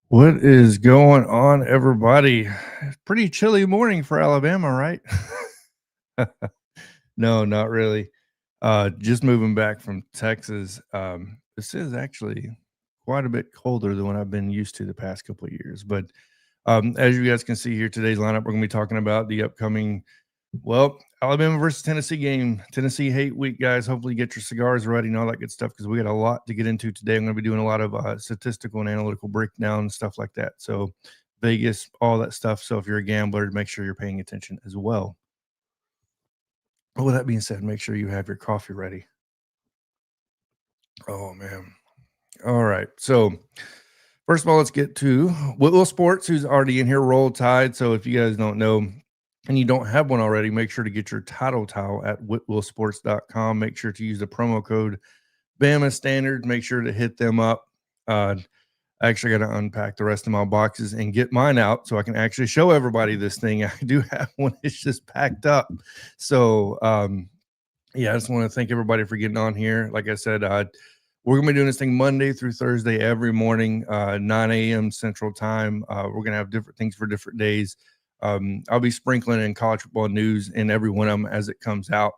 What is going on, everybody? Pretty chilly morning for Alabama, right? No, not really. Just moving back from Texas. This is actually quite a bit colder than what I've been used to the past couple of years. But as you guys can see here, today's lineup, we're going to be talking about the upcoming, Alabama versus Tennessee game. Tennessee hate week, guys. Hopefully, get your cigars ready and all that good stuff because we got a lot to get into today. I'm going to be doing a lot of statistical and analytical breakdown and stuff like that. So, Vegas, all that stuff. So, if you're a gambler, make sure you're paying attention as well. With that being said, make sure you have your coffee ready. Oh, man. All right. So, first of all, let's get to Whitwell Sports, who's already in here. Roll Tide. So, if you guys don't know, and you don't have one already, make sure to get your title towel at whitwellsports.com. Make sure to use the promo code Bama Standard. Make sure to hit them up. I actually got to unpack the rest of my boxes and get mine out so I can actually show everybody this thing. I do have one. It's just packed up. So, yeah, I just want to thank everybody for getting on here. Like I said, we're going to be doing this thing Monday through Thursday every morning, 9 a.m. Central Time. We're going to have different things for different days. I'll be sprinkling in college football news in every one of them as it comes out.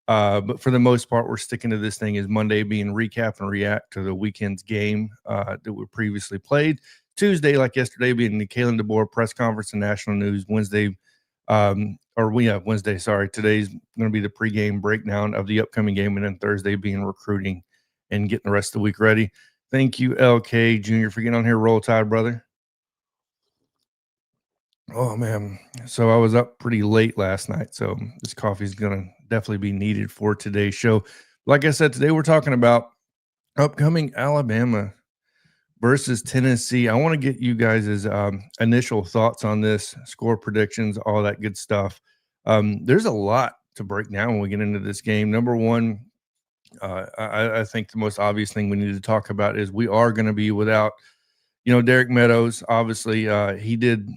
But for the most part, we're sticking to this thing is Monday being recap and react to the weekend's game that we previously played. Tuesday, like yesterday, being the Kalen DeBoer press conference and national news. Wednesday, Wednesday, sorry. Today's going to be the pregame breakdown of the upcoming game. And then Thursday being recruiting and getting the rest of the week ready. Thank you, LK Jr., for getting on here. Roll Tide, brother. Oh man, so I was up pretty late last night, so this coffee is gonna definitely be needed for today's show. Like I said, today we're talking about upcoming Alabama versus Tennessee. I want to get you guys' initial thoughts on this, score predictions, all that good stuff. There's a lot to break down when we get into this game. Number one, I think the most obvious thing we need to talk about is we are going to be without, Derek Meadows. Obviously, he did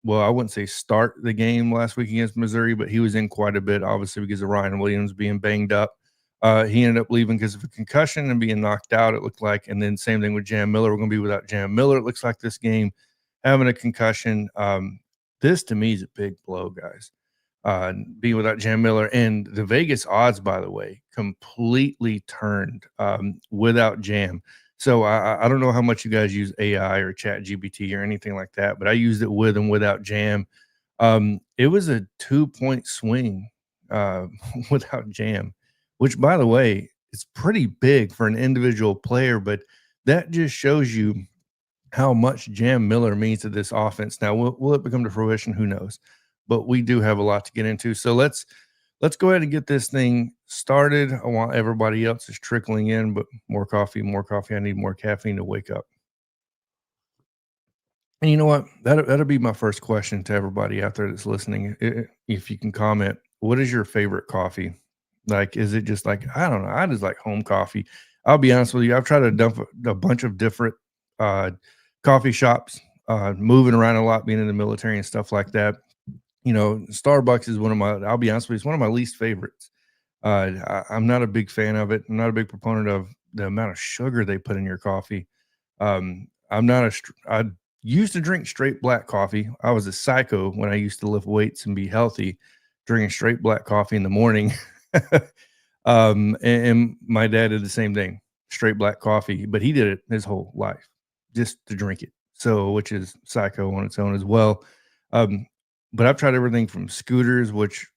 well. I wouldn't say start the game last week against Missouri, but he was in quite a bit, obviously because of Ryan Williams being banged up. He ended up leaving because of a concussion and being knocked out, it looked like. And then same thing with Jam Miller. We're going to be without Jam Miller, it looks like, this game, having a concussion. This to me is a big blow, guys. Being without Jam Miller. And the Vegas odds, by the way, completely turned without Jam. So I don't know how much you guys use AI or Chat GPT or anything like that, but I used it with and without Jam. It was a 2-point swing without Jam, which, by the way, is pretty big for an individual player, but that just shows you how much Jam Miller means to this offense. Now, will it become to fruition? Who knows? But we do have a lot to get into. So let's go ahead and get this thing started. I want everybody else is trickling in, but more coffee, more coffee. I need more caffeine to wake up. And you know what? That'll be my first question to everybody out there that's listening. If you can comment, what is your favorite coffee? Like, is it just like, I don't know, I just like home coffee. I'll be honest with you. I've tried to dump a bunch of different coffee shops, moving around a lot, being in the military and stuff like that. Starbucks is I'll be honest with you, it's one of my least favorites. I'm not a big fan of it. I'm not a big proponent of the amount of sugar they put in your coffee. I used to drink straight black coffee. I was a psycho when I used to lift weights and be healthy, drinking straight black coffee in the morning. And my dad did the same thing, straight black coffee, but he did it his whole life just to drink it. So, which is psycho on its own as well. But I've tried everything from scooters, which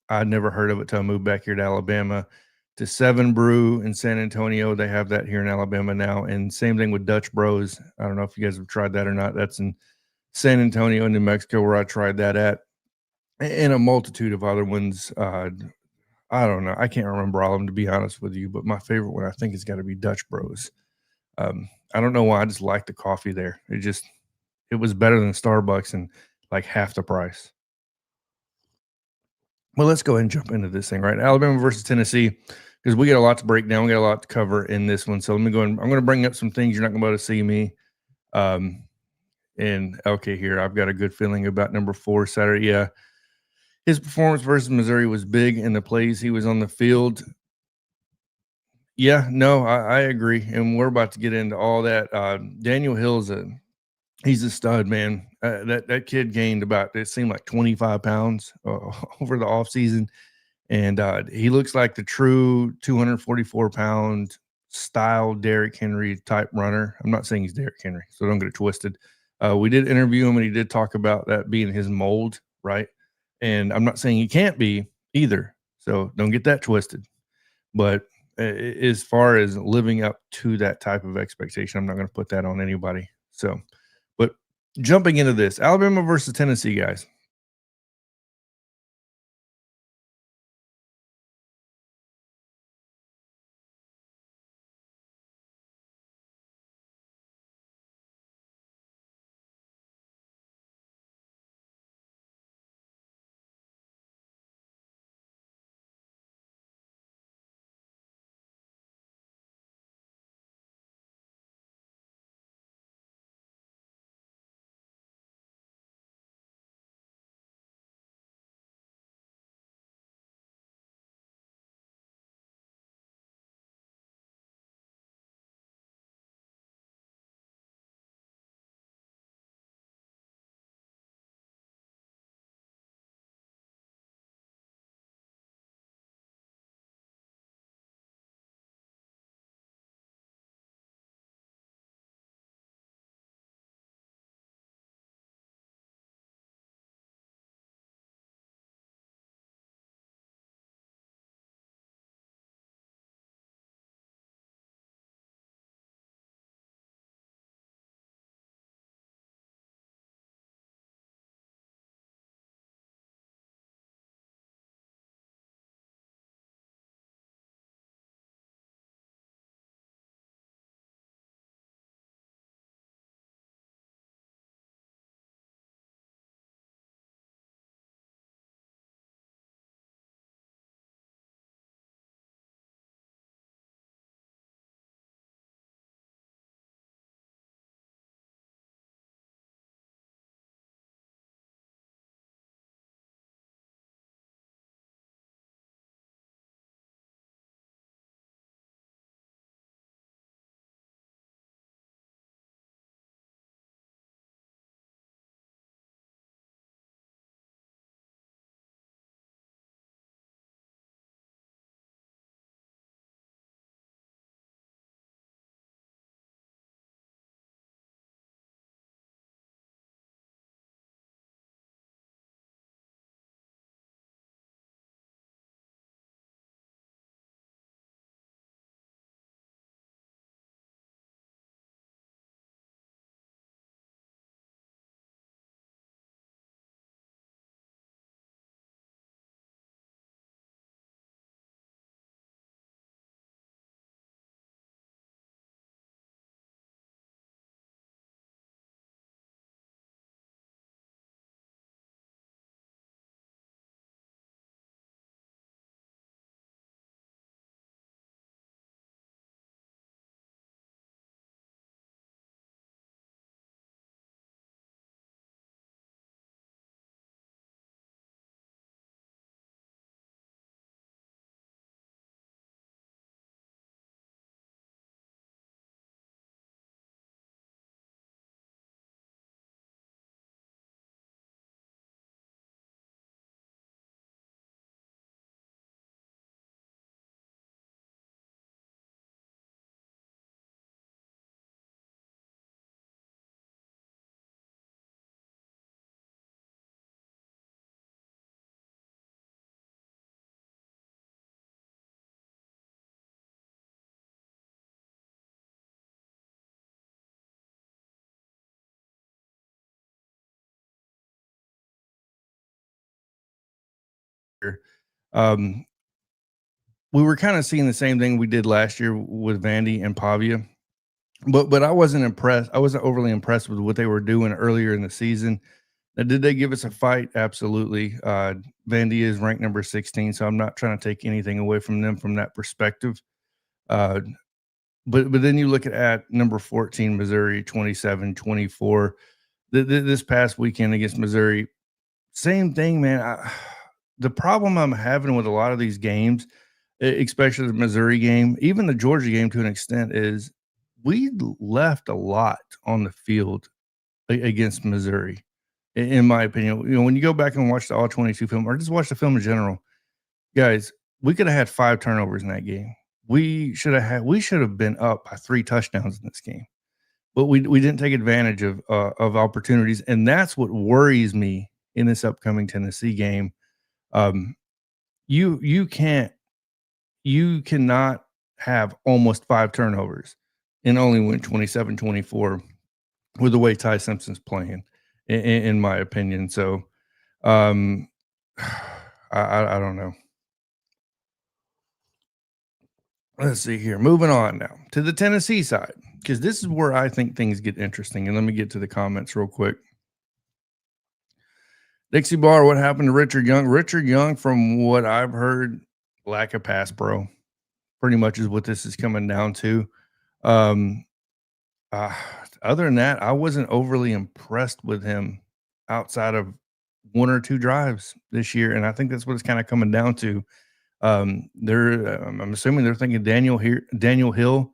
I'd never heard of it till I moved back here to Alabama, to Seven Brew in San Antonio. They have that here in Alabama now. And same thing with Dutch Bros. I don't know if you guys have tried that or not. That's in San Antonio, New Mexico, where I tried that at, and a multitude of other ones. I don't know. I can't remember all of them, to be honest with you, but my favorite one, I think, has got to be Dutch Bros. I don't know why. I just like the coffee there. It was better than Starbucks and like half the price. Well, let's go ahead and jump into this thing, right? Alabama versus Tennessee, because we got a lot to break down. We got a lot to cover in this one. So let me go and I'm going to bring up some things you're not going to be able to see me. And okay, here, I've got a good feeling about number 4 Saturday. Yeah. His performance versus Missouri was big in the plays he was on the field. Yeah, no, I agree. And we're about to get into all that. Daniel Hill's He's a stud, man. That kid gained about, it seemed like 25 pounds over the offseason. And he looks like the true 244-pound style Derrick Henry type runner. I'm not saying he's Derrick Henry, so don't get it twisted. We did interview him, and he did talk about that being his mold, right? And I'm not saying he can't be either, so don't get that twisted. But as far as living up to that type of expectation, I'm not going to put that on anybody. So, but jumping into this, Alabama versus Tennessee, guys. Um, we were kind of seeing the same thing we did last year with Vandy and Pavia, but I wasn't impressed. I wasn't overly impressed with what they were doing earlier in the season. Now, did they give us a fight? Absolutely. Vandy is ranked number 16, so I'm not trying to take anything away from them from that perspective. Uh, but then you look at number 14, Missouri, 27-24. This past weekend against Missouri, same thing, man. The problem I'm having with a lot of these games, especially the Missouri game, even the Georgia game to an extent, is we left a lot on the field against Missouri, in my opinion. When you go back and watch the all 22 film or just watch the film in general, guys, we could have had 5 turnovers in that game. We should have been up by 3 touchdowns in this game. But we didn't take advantage of opportunities, and that's what worries me in this upcoming Tennessee game. Um, you cannot have almost 5 turnovers and only win 27-24 with the way Ty Simpson's playing, in my opinion. So, um, I don't know. Let's see here. Moving on now to the Tennessee side, because this is where I think things get interesting. And let me get to the comments real quick. Dixie Bar, what happened to Richard Young? Richard Young, from what I've heard, lack of pass pro, pretty much is what this is coming down to. Um, uh, Other than that, I wasn't overly impressed with him outside of 1 or 2 drives this year, and I think that's what it's kind of coming down to. I'm assuming they're thinking Daniel Hill,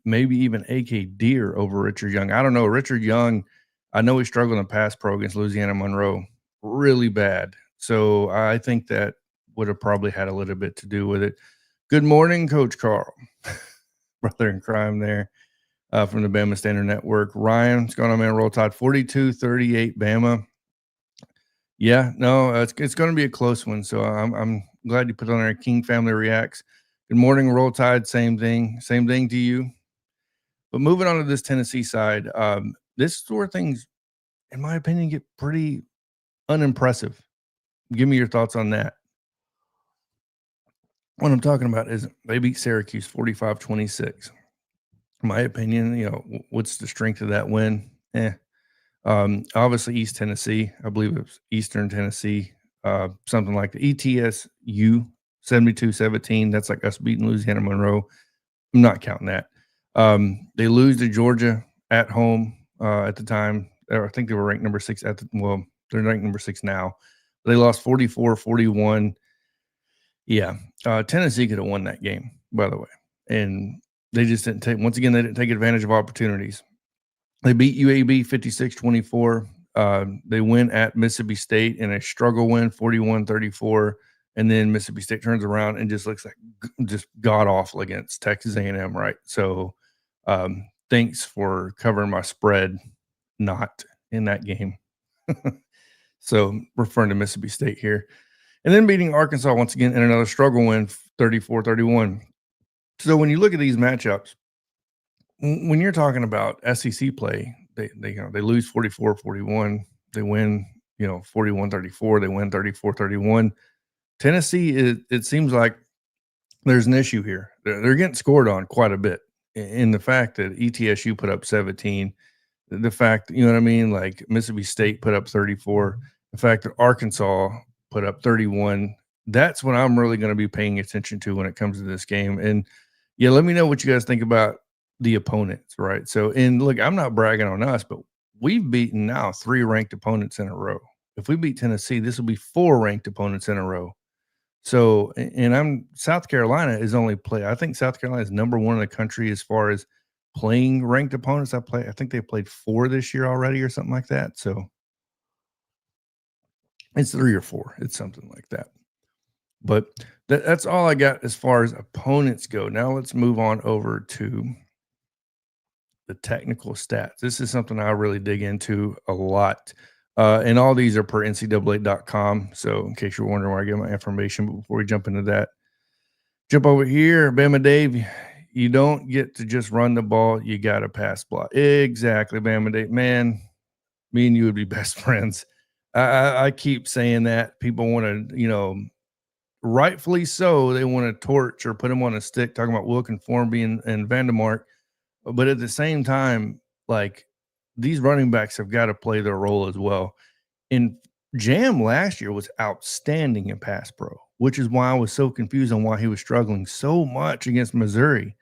maybe even AK Deer over Richard Young. I don't know. Richard Young, I know he struggled in pass pro against Louisiana Monroe really bad. So I think that would have probably had a little bit to do with it. Good morning, Coach Carl, brother in crime there, from the Bama Standard Network. Ryan, what's going on, man? Roll Tide, 42-38 Bama. Yeah, no, it's going to be a close one. So I'm glad you put on there. King Family Reacts. Good morning, Roll Tide. Same thing to you. But moving on to this Tennessee side, this is where things, in my opinion, get pretty unimpressive. Give me your thoughts on that. What I'm talking about is they beat Syracuse 45-26. In my opinion, what's the strength of that win? Obviously East Tennessee, I believe it was Eastern Tennessee, something like the ETSU 72-17. That's like us beating Louisiana Monroe. I'm not counting that. They lose to Georgia at home at the time. I think they were ranked number 6 they're ranked number 6 now. They lost 44-41. Yeah, Tennessee could have won that game, by the way, and they just didn't take. Once again, they didn't take advantage of opportunities. They beat UAB 56-24. They win at Mississippi State in a struggle win, 41-34, and then Mississippi State turns around and just looks like just god awful against Texas A&M, right? So, thanks for covering my spread, not in that game. So, referring to Mississippi State here. And then beating Arkansas once again in another struggle win, 34-31. So when you look at these matchups, when you're talking about SEC play, they lose 44-41. They win, 41-34. They win 34-31. Tennessee, it seems like there's an issue here. They're getting scored on quite a bit. In the fact that ETSU put up 17, the fact, you know what I mean? Like Mississippi State put up 34, the fact that Arkansas put up 31. That's what I'm really going to be paying attention to when it comes to this game. And yeah, let me know what you guys think about the opponents, right? So, and look, I'm not bragging on us, but we've beaten now 3 ranked opponents in a row. If we beat Tennessee, this will be 4 ranked opponents in a row. So, and South Carolina is only I think South Carolina is number 1 in the country as far as playing ranked opponents. I think they played 4 this year already or something like that. So it's 3 or 4. It's something like that. But that's all I got as far as opponents go. Now let's move on over to the technical stats. This is something I really dig into a lot. And all these are per NCAA.com. So in case you're wondering where I get my information, but before we jump into that, jump over here, Bama Dave. You don't get to just run the ball. You got to pass block. Exactly, Bama Dave. Man, me and you would be best friends. I keep saying that. People want to, rightfully so, they want to torch or put him on a stick, talking about Wilkin Formby and Vandemark. But at the same time, like, these running backs have got to play their role as well. And Jam last year was outstanding in pass pro, which is why I was so confused on why he was struggling so much against Missouri.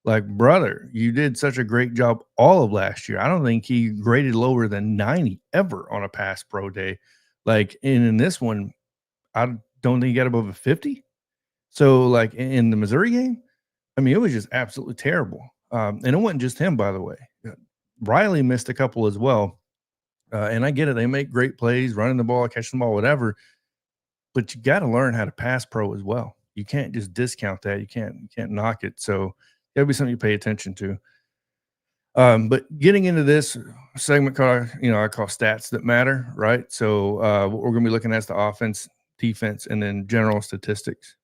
Like, brother, you did such a great job all of last year. I don't think he graded lower than 90 ever on a pass pro day. Like, and in this one, I don't think he got above a 50. So, like, in the Missouri game, I mean, it was just absolutely terrible. And it wasn't just him, by the way. Riley missed a couple as well. And I get it. They make great plays, running the ball, catching the ball, whatever. But you got to learn how to pass pro as well. You can't just discount that. You can't knock it. So that'll be something you pay attention to. But getting into this segment called, I call stats that matter, right? So what we're going to be looking at is the offense, defense, and then general statistics.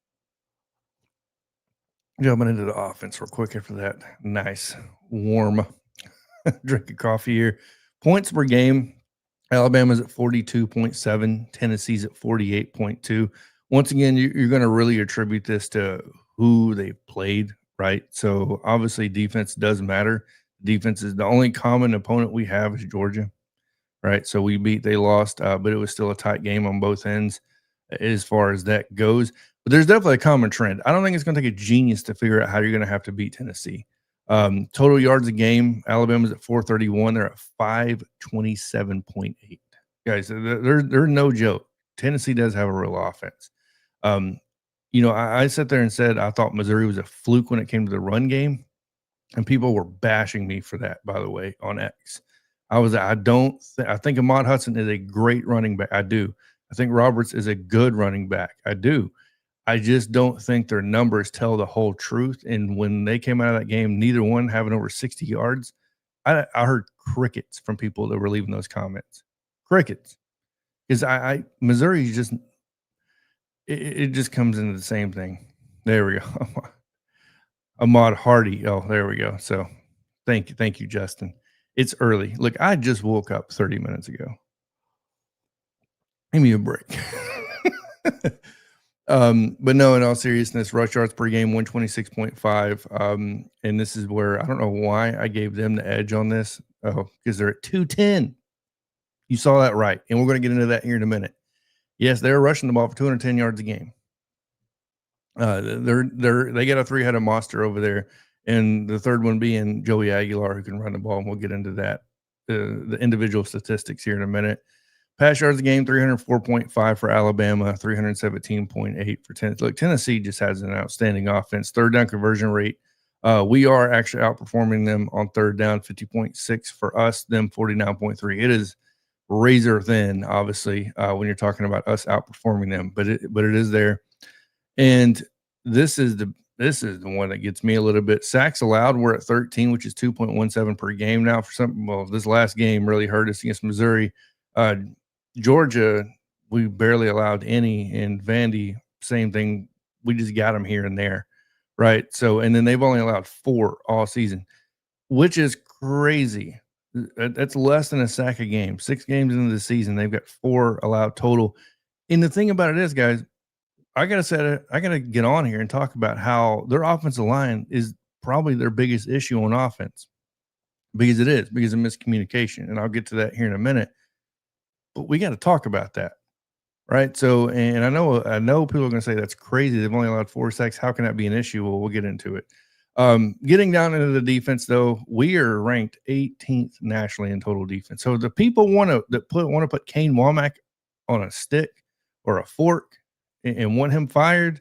Jumping into the offense real quick after that nice warm drink of coffee here. Points per game. Alabama's at 42.7. Tennessee's at 48.2. Once again, you're going to really attribute this to who they played, right? So obviously defense does matter. Defense is the only common opponent we have is Georgia, right? So they lost, but it was still a tight game on both ends as far as that goes. But there's definitely a common trend. I don't think it's going to take a genius to figure out how you're going to have to beat Tennessee. Total yards a game, Alabama's at 431. They're at 527.8. Guys, they're no joke. Tennessee does have a real offense. I sat there and said I thought Missouri was a fluke when it came to the run game, and people were bashing me for that, by the way, on X. I think Ahmad Hudson is a great running back. I do. I think Roberts is a good running back. I do. I just don't think their numbers tell the whole truth. And when they came out of that game, neither one having over 60 yards, I heard crickets from people that were leaving those comments. Crickets. Because Missouri is just it just comes into the same thing. There we go. Ahmad Hardy. Oh, there we go. So thank you, Justin. It's early. Look, I just woke up 30 minutes ago. Give me a break. But no, in all seriousness, rush yards per game, 126.5. And this is where I don't know why I gave them the edge on this. Oh, because they're at 210. You saw that right. And we're going to get into that here in a minute. Yes, they're rushing the ball for 210 yards a game. They got a three-headed monster over there, and the third one being Joey Aguilar, who can run the ball, and we'll get into that, the individual statistics here in a minute. Pass yards a game, 304.5 for Alabama, 317.8 for Tennessee. Look, Tennessee just has an outstanding offense. Third down conversion rate, we are actually outperforming them on third down, 50.6 for us, them 49.3. It is razor thin, obviously, when you're talking about us outperforming them, but it is there. And this is the one that gets me a little bit. Sacks allowed, we're at 13, which is 2.17 per game now. This last game really hurt us against Missouri. Georgia, we barely allowed any, and Vandy, same thing. We just got them here and there, right? So, and then they've only allowed 4 all season, which is crazy. That's less than a sack a game. 6 games into the season, they've got 4 allowed total. And the thing about it is, guys, I gotta get on here and talk about how their offensive line is probably their biggest issue on offense, because of miscommunication, and I'll get to that here in a minute. But we got to talk about that, right? So, and I know people are going to say that's crazy. They've only allowed 4 sacks. How can that be an issue? Well, we'll get into it. Getting down into the defense, though, we are ranked 18th nationally in total defense. So the people want to put Kane Womack on a stick or a fork and want him fired.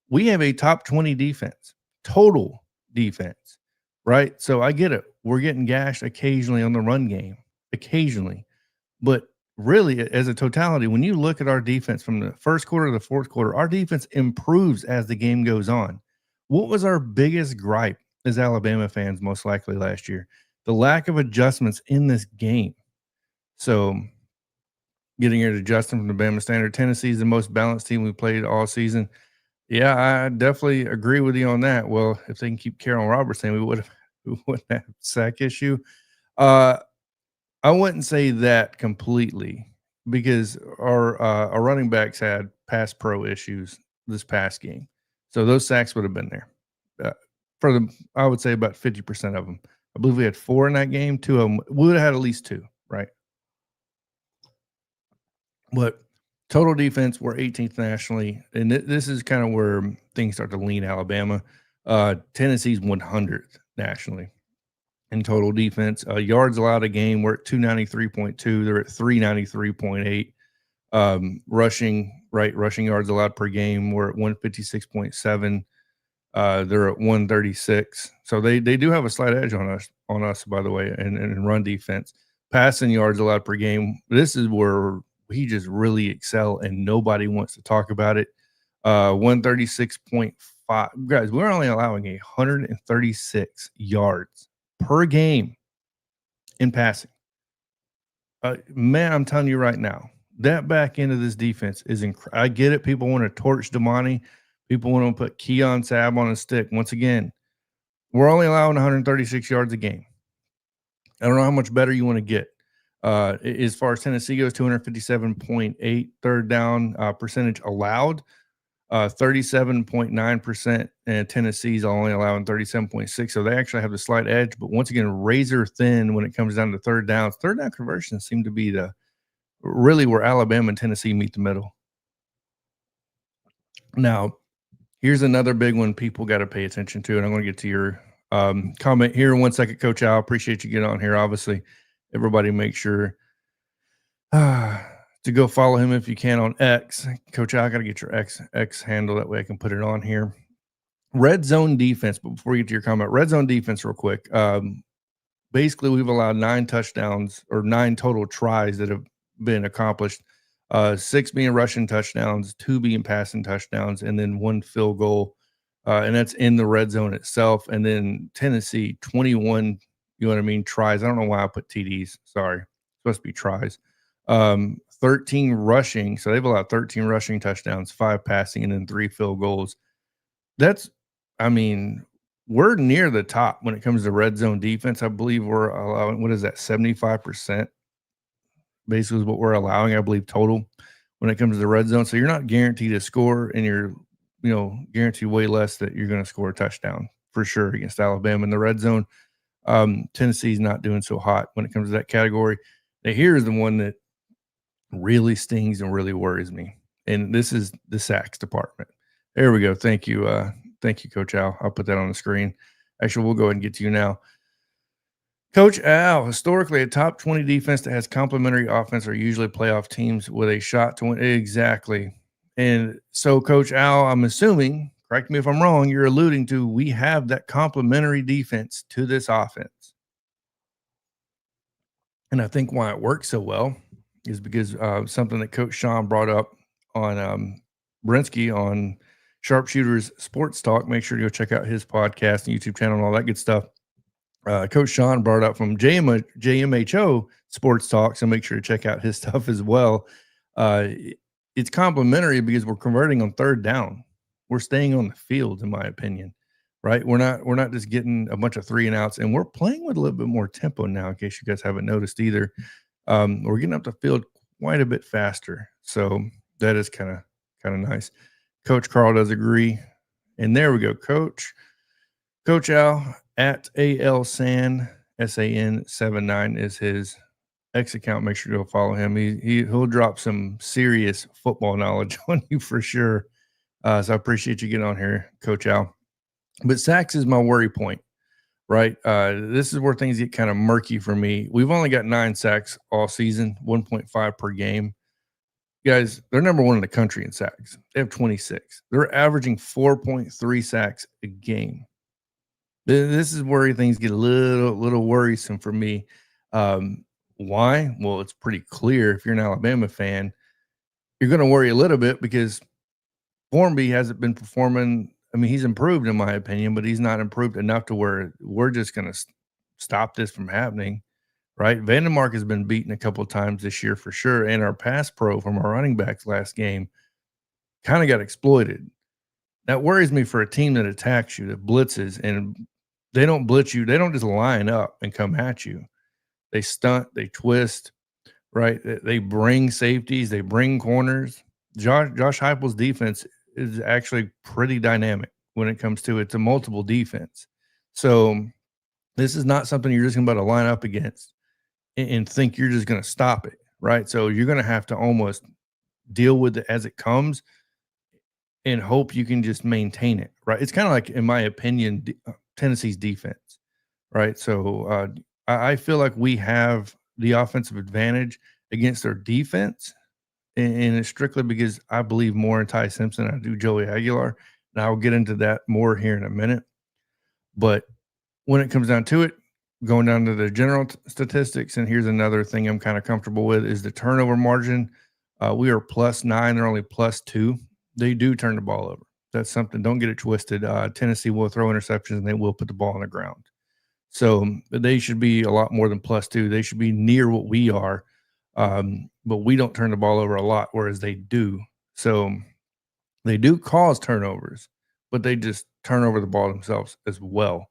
We have a top 20 defense, total defense, right? So I get it. We're getting gashed occasionally on the run game, occasionally. But really, as a totality, when you look at our defense from the first quarter to the fourth quarter, our defense improves as the game goes on. What was our biggest gripe as Alabama fans, most likely last year? The lack of adjustments in this game. So getting here to Justin from the Bama Standard, Tennessee is the most balanced team we played all season. Yeah, I definitely agree with you on that. Well, if they can keep Kalen Robertson, we wouldn't have a sack issue. I wouldn't say that completely, because our running backs had pass pro issues this past game. So those sacks would have been there. I would say about 50% of them. I believe we had 4 in that game. 2 of them, we would have had at least 2, right? But total defense, we're 18th nationally. And this is kind of where things start to lean Alabama. Tennessee's 100th nationally in total defense. Yards allowed a game, we're at 293.2. They're at 393.8. Rushing yards allowed per game, we're at 156.7. They're at 136. So they do have a slight edge on us, by the way, in run defense. Passing yards allowed per game. This is where he just really excel and nobody wants to talk about it. 136.5. Guys, we're only allowing 136 yards per game in passing. Man, I'm telling you right now, that back end of this defense is incredible. I get it. People want to torch Damani. People want to put Keon Sabb on a stick. Once again, we're only allowing 136 yards a game. I don't know how much better you want to get. As far as Tennessee goes, 257.8 third down percentage allowed, 37.9%, and Tennessee's only allowing 37.6. So they actually have the slight edge, but once again, razor thin when it comes down to third downs. Third down conversions seem to be really where Alabama and Tennessee meet the middle. Now, here's another big one people got to pay attention to, and I'm going to get to your comment here in 1 second, Coach Al. Appreciate you getting on here. Obviously, everybody make sure to go follow him if you can on X. Coach Al, I got to get your X handle. That way I can put it on here. Red zone defense, but before you get to your comment, red zone defense real quick. Basically, we've allowed 9 touchdowns or 9 total tries that have been accomplished. 6 being rushing touchdowns, 2 being passing touchdowns, and then 1 field goal. And that's in the red zone itself. And then Tennessee, 21, tries. I don't know why I put TDs. Sorry. It's supposed to be tries. 13 rushing. So they've allowed 13 rushing touchdowns, 5 passing, and then 3 field goals. We're near the top when it comes to red zone defense. I believe we're allowing, 75%? Basically is what we're allowing, I believe, total when it comes to the red zone. So you're not guaranteed to score, and you're, guaranteed way less that you're going to score a touchdown for sure against Alabama in the red zone. Tennessee's not doing so hot when it comes to that category. Now, here's the one that really stings and really worries me, and this is the sacks department. There we go. Thank you, Coach Al. I'll put that on the screen. Actually, we'll go ahead and get to you now. Coach Al, historically, a top 20 defense that has complementary offense are usually playoff teams with a shot to win. Exactly. And so, Coach Al, I'm assuming, correct me if I'm wrong, you're alluding to we have that complementary defense to this offense. And I think why it works so well is because something that Coach Sean brought up on Brinsky on Sharpshooters Sports Talk. Make sure to go check out his podcast and YouTube channel and all that good stuff. Coach Sean brought up from JMHO Sports Talk, so make sure to check out his stuff as well. It's complementary because we're converting on third down. We're staying on the field, in my opinion, right? We're not just getting a bunch of 3 and outs, and we're playing with a little bit more tempo now, in case you guys haven't noticed either. We're getting up the field quite a bit faster, so that is kind of nice. Coach Carl does agree, and there we go, Coach Al. At ALSAN, SAN79 is his X account. Make sure to go follow him. He'll drop some serious football knowledge on you for sure. So I appreciate you getting on here, Coach Al. But sacks is my worry point, right? This is where things get kind of murky for me. We've only got 9 sacks all season, 1.5 per game. Guys, they're number 1 in the country in sacks. They have 26. They're averaging 4.3 sacks a game. This is where things get a little worrisome for me. Why? Well, it's pretty clear. If you're an Alabama fan, you're going to worry a little bit because Formby hasn't been performing. I mean, he's improved in my opinion, but he's not improved enough to where we're just going to stop this from happening, right? Vandermark has been beaten a couple of times this year for sure, and our pass pro from our running backs last game kind of got exploited. That worries me for a team that attacks you, that blitzes, and they don't blitz you. They don't just line up and come at you. They stunt, they twist, right? They bring safeties, they bring corners. Josh Heupel's defense is actually pretty dynamic when it comes to it. It's a multiple defense. So this is not something you're just going to line up against and think you're just going to stop it, right? So you're going to have to almost deal with it as it comes and hope you can just maintain it, right? It's kind of like, in my opinion, Tennessee's defense, right? So I feel like we have the offensive advantage against their defense, and it's strictly because I believe more in Ty Simpson than I do Joey Aguilar. And I'll get into that more here in a minute. But when it comes down to it, going down to the general statistics, and here's another thing I'm kind of comfortable with is the turnover margin. We are +9. They're only +2. They do turn the ball over. That's something. Don't get it twisted. Tennessee will throw interceptions and they will put the ball on the ground. So they should be a lot more than +2. They should be near what we are. But we don't turn the ball over a lot, whereas they do. So they do cause turnovers, but they just turn over the ball themselves as well.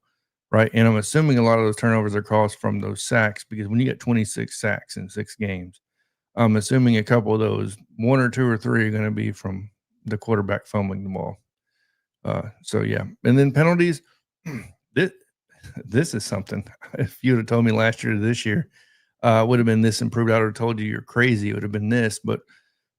Right. And I'm assuming a lot of those turnovers are caused from those sacks, because when you get 26 sacks in 6 games, I'm assuming a couple of those, 1 or 2 or 3, are going to be from the quarterback fumbling the ball. So, yeah. And then penalties. This is something. If you would have told me last year to this year, would have been this improved. I would have told you you're crazy. It would have been this. But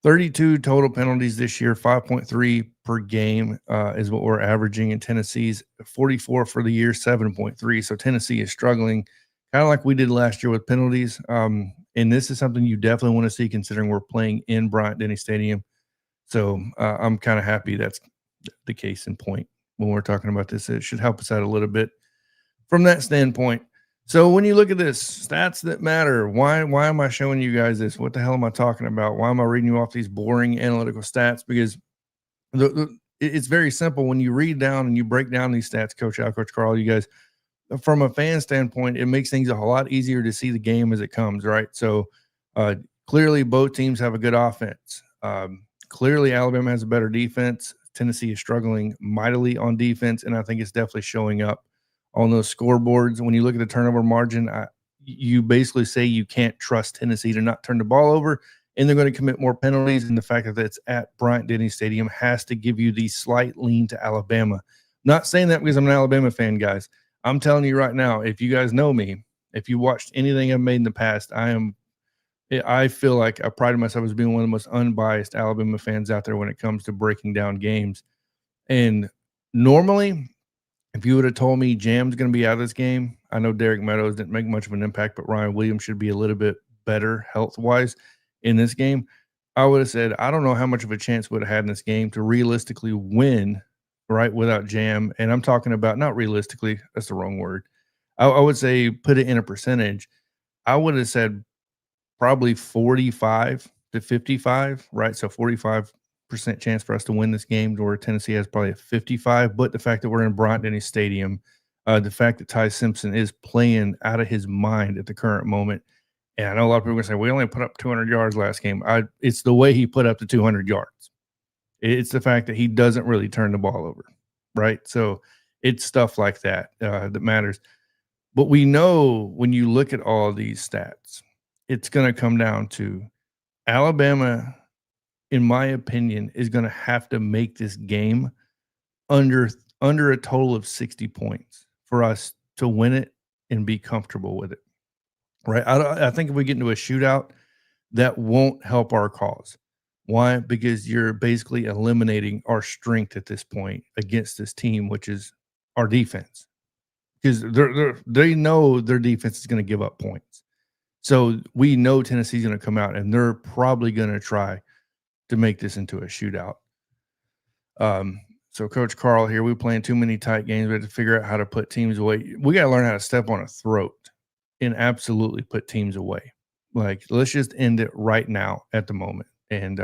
32 total penalties this year, 5.3 per game is what we're averaging. In Tennessee's 44 for the year, 7.3. So Tennessee is struggling, kind of like we did last year with penalties. And this is something you definitely want to see, considering we're playing in Bryant-Denny Stadium. So I'm kind of happy that's the case in point when we're talking about this. It should help us out a little bit from that standpoint. So when you look at this, stats that matter, why am I showing you guys this? What the hell am I talking about? Why am I reading you off these boring analytical stats? Because it's very simple. When you read down and you break down these stats, Coach Al, Coach Carl, you guys, from a fan standpoint, it makes things a whole lot easier to see the game as it comes, right? So clearly both teams have a good offense. Clearly Alabama has a better defense. Tennessee is struggling mightily on defense, and I think it's definitely showing up on those scoreboards. When you look at the turnover margin, you basically say you can't trust Tennessee to not turn the ball over, and they're going to commit more penalties. And the fact that it's at Bryant-Denny Stadium has to give you the slight lean to Alabama. Not saying that because I'm an Alabama fan, guys. I'm telling you right now, if you guys know me, if you watched anything I've made in the past, I feel like I pride myself as being one of the most unbiased Alabama fans out there when it comes to breaking down games. And normally, if you would have told me Jam's going to be out of this game, I know Derek Meadows didn't make much of an impact, but Ryan Williams should be a little bit better health-wise in this game. I would have said, I don't know how much of a chance we would have had in this game to realistically win, right, without Jam. And I'm talking about not realistically, that's the wrong word. I would say put it in a percentage. I would have said probably 45 to 55, right? So 45% chance for us to win this game, where Tennessee has probably a 55. But the fact that we're in Bryant-Denny Stadium, the fact that Ty Simpson is playing out of his mind at the current moment. And I know a lot of people are going to say, we only put up 200 yards last game. It's the way he put up the 200 yards. It's the fact that he doesn't really turn the ball over, right? So it's stuff like that that matters. But we know when you look at all of these stats, it's going to come down to Alabama, in my opinion, is going to have to make this game under a total of 60 points for us to win it and be comfortable with it, right? I think if we get into a shootout, that won't help our cause. Why? Because you're basically eliminating our strength at this point against this team, which is our defense, because they know their defense is going to give up points. So we know Tennessee's going to come out and they're probably going to try to make this into a shootout. So Coach Carl here, we're playing too many tight games. We have to figure out how to put teams away. We got to learn how to step on a throat and absolutely put teams away. Like, let's just end it right now at the moment. And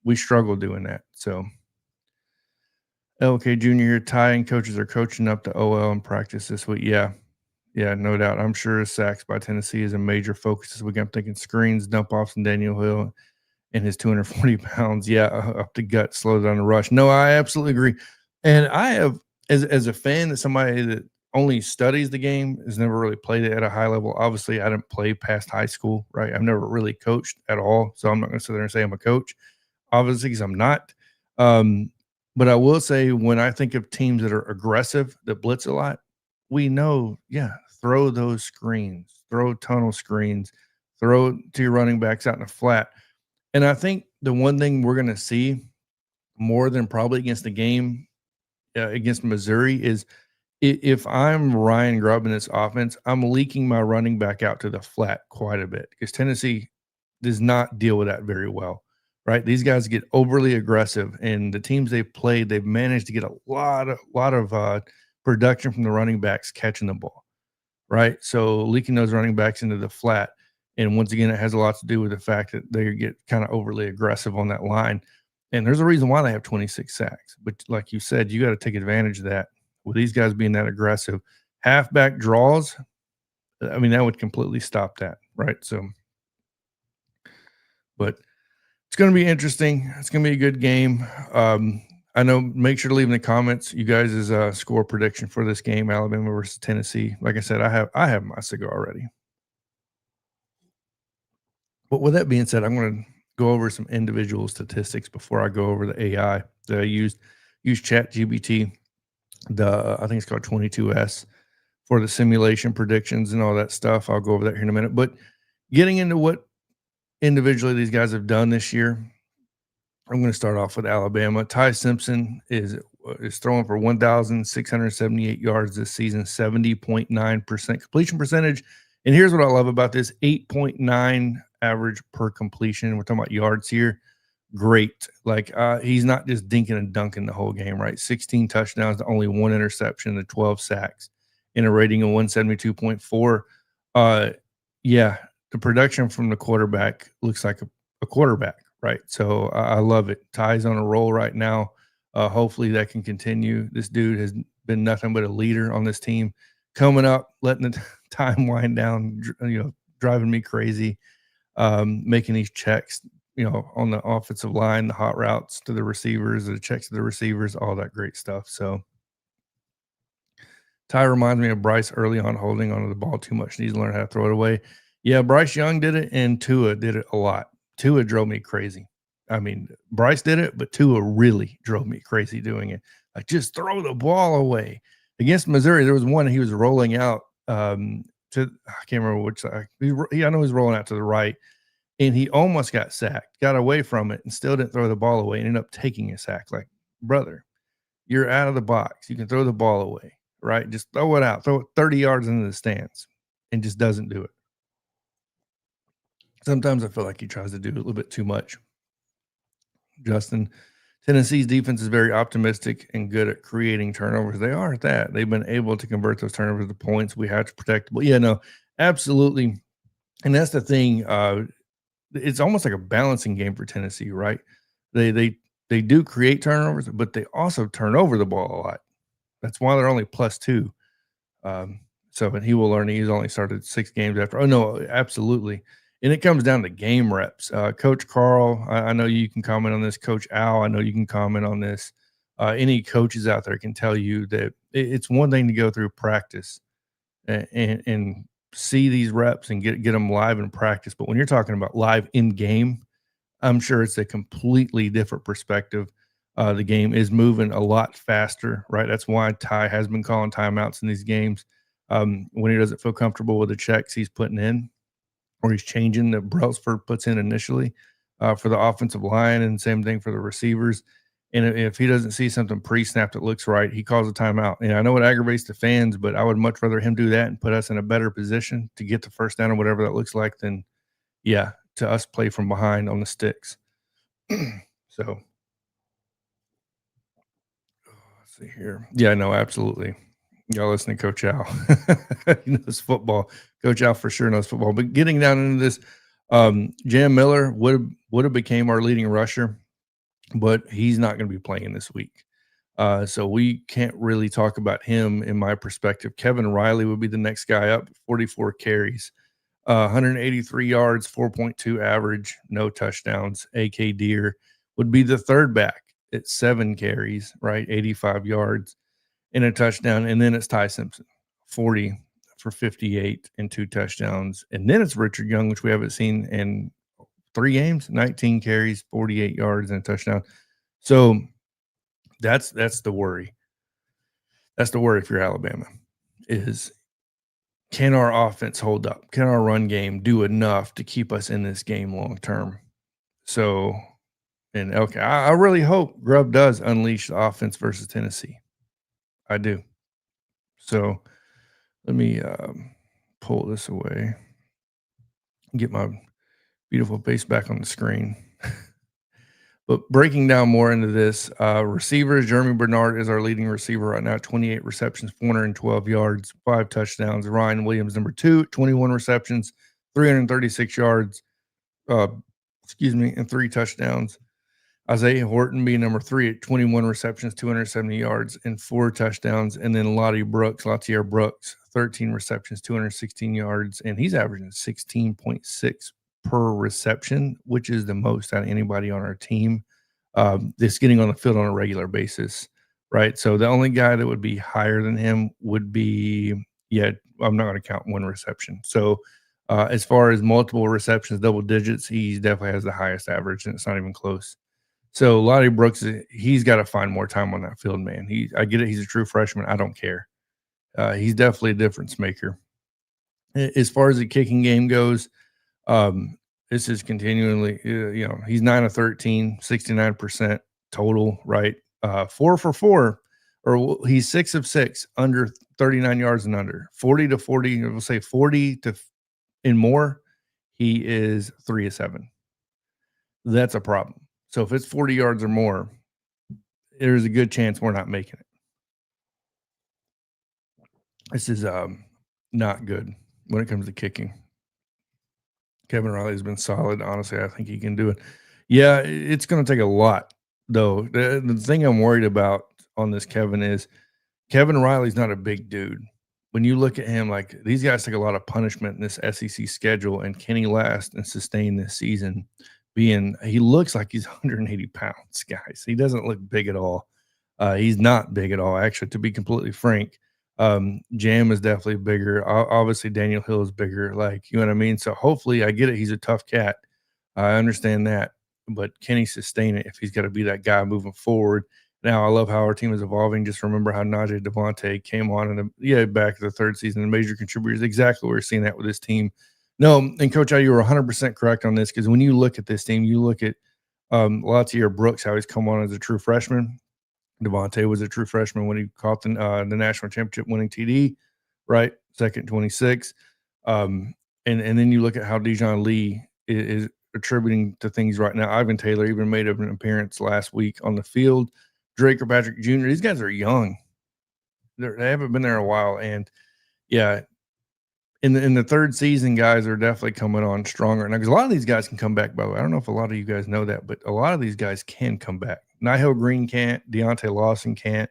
we struggle doing that. So LK Jr. here, Ty and coaches are coaching up to OL in practice this week. Yeah, no doubt. I'm sure sacks by Tennessee is a major focus this week. I'm thinking screens, dump offs, and Daniel Hill and his 240 pounds. Yeah, up the gut, slow down the rush. No, I absolutely agree. And I have, as a fan, that somebody that only studies the game, has never really played it at a high level. Obviously, I didn't play past high school, right? I've never really coached at all. So I'm not going to sit there and say I'm a coach, obviously, because I'm not. But I will say, when I think of teams that are aggressive, that blitz a lot, we know, throw those screens, throw tunnel screens, throw to your running backs out in the flat. And I think the one thing we're going to see more than probably against the game against Missouri is, if I'm Ryan Grubb in this offense, I'm leaking my running back out to the flat quite a bit, because Tennessee does not deal with that very well. right? These guys get overly aggressive, and the teams they've played, they've managed to get a lot of production from the running backs catching the ball, right? So leaking those running backs into the flat. And once again, it has a lot to do with the fact that they get kind of overly aggressive on that line. And there's a reason why they have 26 sacks. But like you said, you got to take advantage of that. With these guys being that aggressive, halfback draws, I mean, that would completely stop that, right? So, but it's going to be interesting. It's going to be a good game. I know. Make sure to leave in the comments you guys' score prediction for this game, Alabama versus Tennessee. Like I said, I have my cigar already. But with that being said, I'm going to go over some individual statistics before I go over the AI that I used. Use ChatGPT. I think it's called 22S for the simulation predictions and all that stuff. I'll go over that here in a minute. But getting into what individually these guys have done this year, I'm going to start off with Alabama. Ty Simpson is throwing for 1,678 yards this season, 70.9% completion percentage. And here's what I love about this: 8.9 average per completion. We're talking about yards here. Great. Like he's not just dinking and dunking the whole game, right? 16 touchdowns to only one interception and 12 sacks in a rating of 172.4. Yeah, the production from the quarterback looks like a quarterback, right? So I love it. Ty's on a roll right now. Hopefully that can continue. This dude has been nothing but a leader on this team. Coming up, letting the time wind down, driving me crazy. Making these checks, on the offensive line, the hot routes to the receivers, the checks to the receivers, all that great stuff. So Ty reminds me of Bryce early on, holding onto the ball too much. Needs to learn how to throw it away. Yeah, Bryce Young did it, and Tua did it a lot. Tua drove me crazy. I mean, Bryce did it, but Tua really drove me crazy doing it. Like, just throw the ball away. Against Missouri, there was one he was rolling out to, I can't remember which side. I know he's rolling out to the right, and he almost got sacked, got away from it, and still didn't throw the ball away, and ended up taking a sack. Like, brother, you're out of the box. You can throw the ball away, right? Just throw it out. Throw it 30 yards into the stands, and just doesn't do it. Sometimes I feel like he tries to do a little bit too much. Justin, Tennessee's defense is very optimistic and good at creating turnovers. They are at that. They've been able to convert those turnovers to points. We have to protect. But yeah, no, absolutely. And that's the thing. It's almost like a balancing game for Tennessee, right? They do create turnovers, but they also turn over the ball a lot. That's why they're only +2. And he will learn. He's only started 6 games after. Oh no, absolutely. And it comes down to game reps. Coach Carl, I know you can comment on this. Coach Al, I know you can comment on this. Any coaches out there can tell you that it's one thing to go through practice and see these reps and get them live in practice. But when you're talking about live in game, I'm sure it's a completely different perspective. The game is moving a lot faster, right? That's why Ty has been calling timeouts in these games. When he doesn't feel comfortable with the checks he's putting in, or he's changing the Brailsford puts in initially for the offensive line, and same thing for the receivers. And if he doesn't see something pre-snap that looks right, he calls a timeout. And I know it aggravates the fans, but I would much rather him do that and put us in a better position to get the first down or whatever that looks like than, to us play from behind on the sticks. So let's see here. Yeah, no, absolutely. Y'all listen to Coach Al. He knows football. Coach Al for sure knows football. But getting down into this, Jam Miller would have became our leading rusher, but he's not going to be playing this week. So we can't really talk about him in my perspective. Kevin Riley would be the next guy up, 44 carries, 183 yards, 4.2 average, no touchdowns. AK Deer would be the third back at 7 carries, right? 85 yards and a touchdown. And then it's Ty Simpson, 40 for 58 and 2 touchdowns. And then it's Richard Young, which we haven't seen in 3 games, 19 carries, 48 yards and a touchdown. So that's the worry. That's the worry for Alabama is, can our offense hold up? Can our run game do enough to keep us in this game long term? So, and okay, I really hope Grubb does unleash the offense versus Tennessee. I do. So let me pull this away, get my beautiful face back on the screen. But breaking down more into this, receivers, Jeremy Bernard is our leading receiver right now, 28 receptions, 412 yards, 5 touchdowns. Ryan Williams, number 2, 21 receptions, 336 yards, uh, and 3 touchdowns. Isaiah Horton being number 3 at 21 receptions, 270 yards, and 4 touchdowns. And then Latier Brooks, 13 receptions, 216 yards, and he's averaging 16.6 per reception, which is the most out of anybody on our team that's getting on the field on a regular basis, right? So the only guy that would be higher than him would be, yeah, I'm not going to count 1 reception. So as far as multiple receptions, double digits, he definitely has the highest average, and it's not even close. So Lottie Brooks, he's got to find more time on that field, man. I get it. He's a true freshman. I don't care. He's definitely a difference maker. As far as the kicking game goes, this is continually, he's 9 of 13, 69% total, right? 4 for 4, or he's 6 of 6 under 39 yards and under. 40 to 40, we'll say 40 to and more, he is 3 of 7. That's a problem. So if it's 40 yards or more, there's a good chance we're not making it. This is not good when it comes to kicking. Kevin Riley has been solid. Honestly, I think he can do it. Yeah, it's going to take a lot, though. The thing I'm worried about on this Kevin is Kevin Riley's not a big dude. When you look at him, like these guys take a lot of punishment in this SEC schedule, and can he last and sustain this season? He looks like he's 180 pounds, guys. He doesn't look big at all. He's not big at all, actually, to be completely frank. Jam is definitely bigger. Obviously, Daniel Hill is bigger. Like, you know what I mean? So hopefully I get it. He's a tough cat. I understand that. But can he sustain it if he's got to be that guy moving forward? Now, I love how our team is evolving. Just remember how Najee Devontae came on back in the third season, and major contributors. Exactly what we're seeing that with this team. No, and Coach I, you were 100% correct on this, because when you look at this team, you look at Latier Brooks, how he's come on as a true freshman. Devontae was a true freshman when he caught the national championship winning TD, right? Second 26. And then you look at how Dijon Lee is attributing to things right now. Ivan Taylor even made an appearance last week on the field. Drake or Patrick Jr., these guys are young. They haven't been there a while. And, yeah, in the third season, guys are definitely coming on stronger. Now, because a lot of these guys can come back, by the way. I don't know if a lot of you guys know that, but a lot of these guys can come back. Nihil Green can't. Deontay Lawson can't.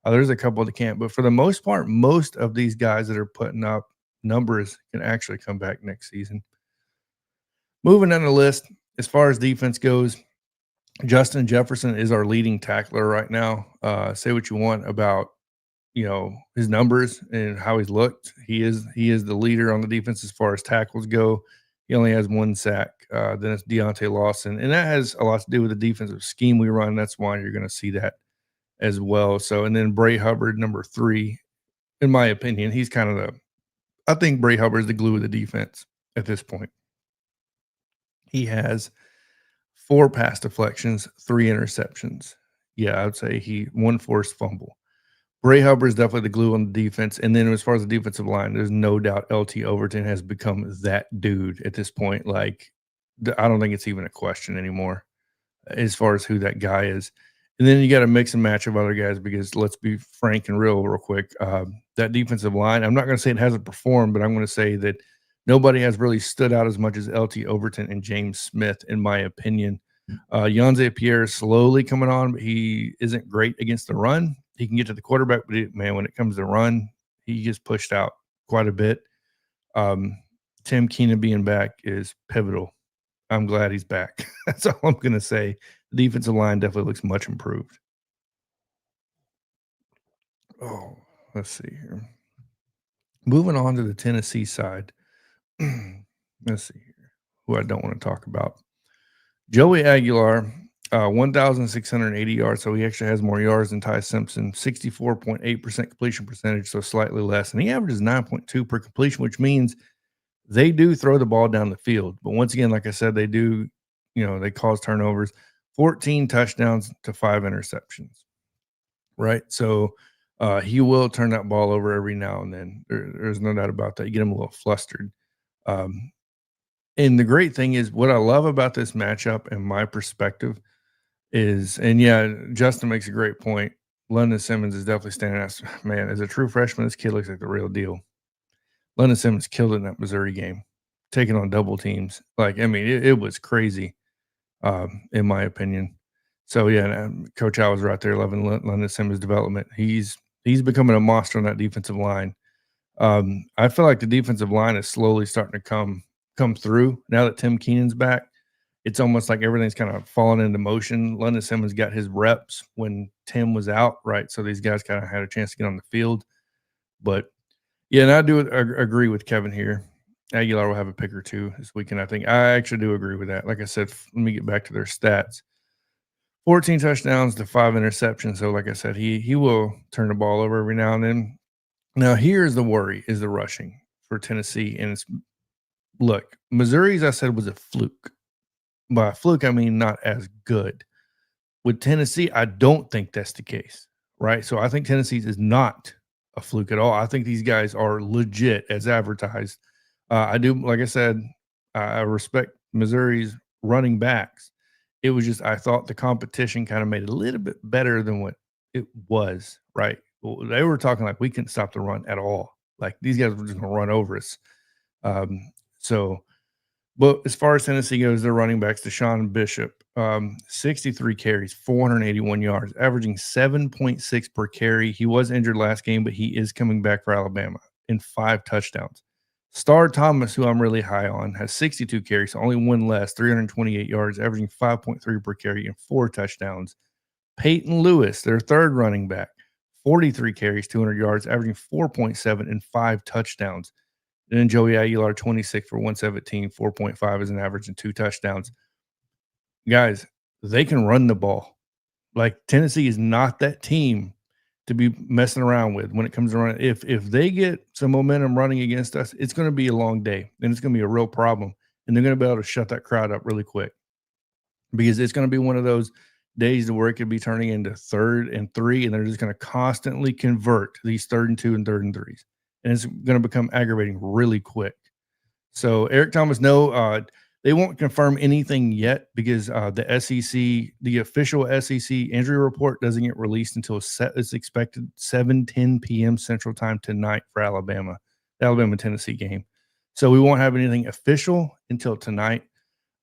There's a couple that can't. But for the most part, most of these guys that are putting up numbers can actually come back next season. Moving down the list, as far as defense goes, Justin Jefferson is our leading tackler right now. Say what you want about his numbers and how he's looked. He is the leader on the defense as far as tackles go. He only has 1 sack. Then it's Deontay Lawson, and that has a lot to do with the defensive scheme we run. That's why you're going to see that as well. So, and then Bray Hubbard, number 3, in my opinion, he's kind of I think Bray Hubbard is the glue of the defense at this point. He has 4 pass deflections, 3 interceptions. Yeah, I would say 1 forced fumble. Bray Hubbard is definitely the glue on the defense. And then as far as the defensive line, there's no doubt LT Overton has become that dude at this point. Like, I don't think it's even a question anymore as far as who that guy is. And then you got to mix and match of other guys, because let's be frank and real quick. That defensive line, I'm not going to say it hasn't performed, but I'm going to say that nobody has really stood out as much as LT Overton and James Smith, in my opinion. Yanze Pierre is slowly coming on, but he isn't great against the run. He can get to the quarterback, but when it comes to run, he gets pushed out quite a bit. Tim Keenan being back is pivotal. I'm glad he's back. That's all I'm going to say. The defensive line definitely looks much improved. Oh, let's see here. Moving on to the Tennessee side. Let's see here. Who I don't want to talk about. Joey Aguilar, 1,680 yards, so he actually has more yards than Ty Simpson. 64.8% completion percentage, so slightly less. And he averages 9.2 per completion, which means they do throw the ball down the field. But once again, like I said, they do, they cause turnovers. 14 touchdowns to 5 interceptions, right? So he will turn that ball over every now and then. There's no doubt about that. You get him a little flustered. And the great thing is, what I love about this matchup, in my perspective, And yeah, Justin makes a great point. London Simmons is definitely standing out. Man, as a true freshman, this kid looks like the real deal. London Simmons killed it in that Missouri game, taking on double teams. Like, I mean, it was crazy, in my opinion. So yeah, Coach Al was right there, loving London Simmons' development. He's becoming a monster on that defensive line. I feel like the defensive line is slowly starting to come through now that Tim Keenan's back. It's almost like everything's kind of fallen into motion. London Simmons got his reps when Tim was out, right? So these guys kind of had a chance to get on the field. But yeah, and I do agree with Kevin here. Aguilar will have a pick or two this weekend. I think I actually do agree with that. Like I said, let me get back to their stats. 14 touchdowns to 5 interceptions. So, like I said, he will turn the ball over every now and then. Now, here's the worry: is the rushing for Tennessee, and look, Missouri's I said was a fluke. By fluke, I mean not as good. With Tennessee, I don't think that's the case, right? So I think Tennessee's is not a fluke at all. I think these guys are legit as advertised. I do, like I said, I respect Missouri's running backs. It was just I thought the competition kind of made it a little bit better than what it was, right? Well, they were talking like we couldn't stop the run at all. Like these guys were just going to run over us. So but as far as Tennessee goes, their running backs, Deshaun Bishop, 63 carries, 481 yards, averaging 7.6 per carry. He was injured last game, but he is coming back for Alabama in 5 touchdowns. Star Thomas, who I'm really high on, has 62 carries, so only one less, 328 yards, averaging 5.3 per carry and 4 touchdowns. Peyton Lewis, their third running back, 43 carries, 200 yards, averaging 4.7 and 5 touchdowns. And then Joey Aguilar, 26 for 117, 4.5 as an average and 2 touchdowns. Guys, they can run the ball. Like Tennessee is not that team to be messing around with when it comes to running. If they get some momentum running against us, it's going to be a long day and it's going to be a real problem. And they're going to be able to shut that crowd up really quick because it's going to be one of those days where it could be turning into 3rd and 3, and they're just going to constantly convert these 3rd and 2 and 3rd and 3s. And it's going to become aggravating really quick. So Eric Thomas, no, they won't confirm anything yet because the SEC, the official SEC injury report doesn't get released until it's expected 7:10 p.m. Central Time tonight for Alabama, the Alabama-Tennessee game. So we won't have anything official until tonight.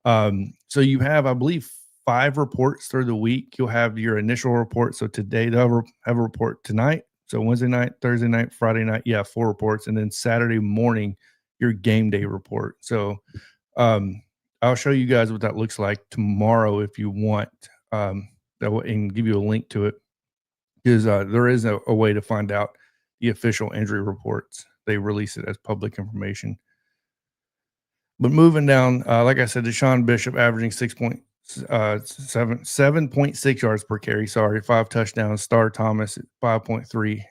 So you have, I believe, 5 reports through the week. You'll have your initial report. So today they'll have a report tonight. So Wednesday night, Thursday night, Friday night, 4 reports, and then Saturday morning, your game day report. So I'll show you guys what that looks like tomorrow if you want, and give you a link to it because there is a way to find out the official injury reports. They release it as public information. But moving down, like I said, Deshaun Bishop averaging 7.6 yards per carry. 5 touchdowns. Star Thomas at 5.3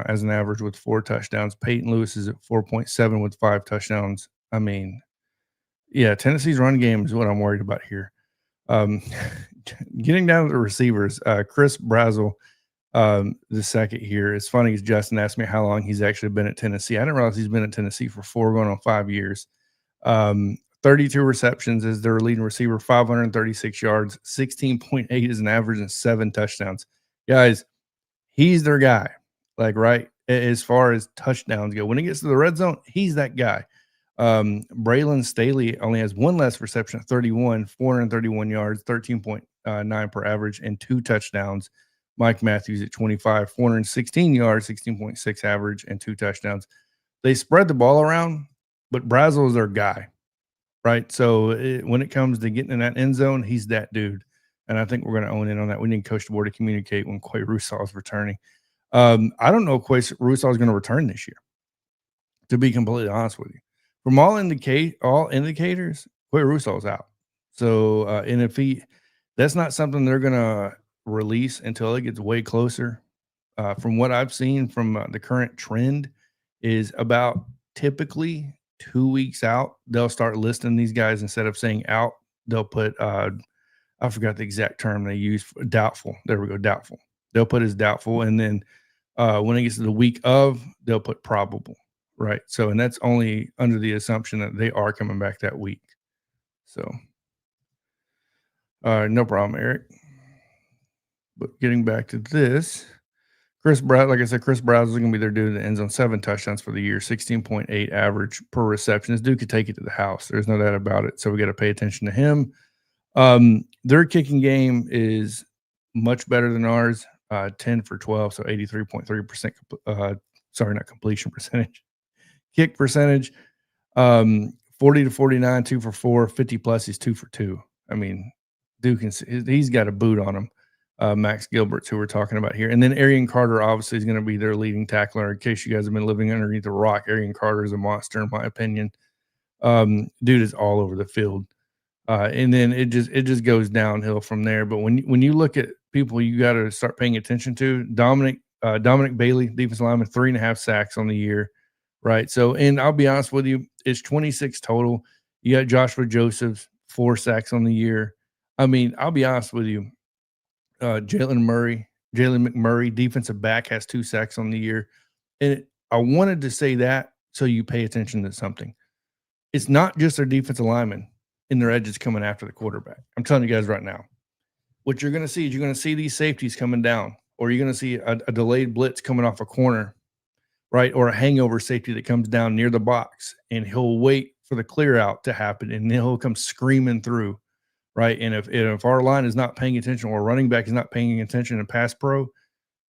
as an average with 4 touchdowns. Peyton Lewis is at 4.7 with 5 touchdowns. I mean, yeah, Tennessee's run game is what I'm worried about here. Getting down to the receivers, Chris Brazel, the second here. It's funny because Justin asked me how long he's actually been at Tennessee. I didn't realize he's been at Tennessee for 4 going on 5 years. 32 receptions as their leading receiver, 536 yards, 16.8 is an average, and 7 touchdowns. Guys, he's their guy. Like, right, as far as touchdowns go. When it gets to the red zone, he's that guy. Braylon Staley only has 1 less reception at 31, 431 yards, 13.9 per average, and 2 touchdowns. Mike Matthews at 25, 416 yards, 16.6 average, and 2 touchdowns. They spread the ball around, but Brazel is their guy, right? So when it comes to getting in that end zone, he's that dude. And I think we're going to own in on that. We need Coach DeBoer to communicate when Quay Russaw is returning. I don't know if Quay Russaw is going to return this year, to be completely honest with you. From all indicators, Quay Russaw is out. So, and if that's not something they're going to release until it gets way closer. From what I've seen from the current trend is about typically 2 weeks out, they'll start listing these guys. Instead of saying out, they'll put, I forgot the exact term they use, doubtful. There we go, doubtful. They'll put as doubtful. And then when it gets to the week of, they'll put probable. Right. So, and that's only under the assumption that they are coming back that week. So, no problem, Eric. But getting back to this, Chris Brown, like I said, Chris Brown is going to be their dude that ends on 7 touchdowns for the year, 16.8 average per reception. This dude could take it to the house. There's no doubt about it. So we got to pay attention to him. Their kicking game is much better than ours. 10 for 12, so 83.3%. Sorry, not completion percentage. Kick percentage. 40 to 49, 2 for 4, 50 plus. He's 2 for 2. I mean, Duke he's got a boot on him. Max Gilbert's who we're talking about here. And then Arian Carter obviously is going to be their leading tackler. In case you guys have been living underneath a rock, Arian Carter is a monster in my opinion. Dude is all over the field. And then it just goes downhill from there. But when you look at people you got to start paying attention to, Dominic Bailey, defensive lineman, 3.5 sacks on the year, right? So, and I'll be honest with you, it's 26 total. You got Joshua Josephs, 4 sacks on the year. I mean, I'll be honest with you, Jalen McMurray, defensive back, has 2 sacks on the year. And I wanted to say that so you pay attention to something. It's not just their defensive linemen in their edges coming after the quarterback. I'm telling you guys right now, what you're going to see is you're going to see these safeties coming down, or you're going to see a delayed blitz coming off a corner, right? Or a hangover safety that comes down near the box, and he'll wait for the clear out to happen, and then he'll come screaming through, right? And if our line is not paying attention, or running back is not paying attention in pass pro,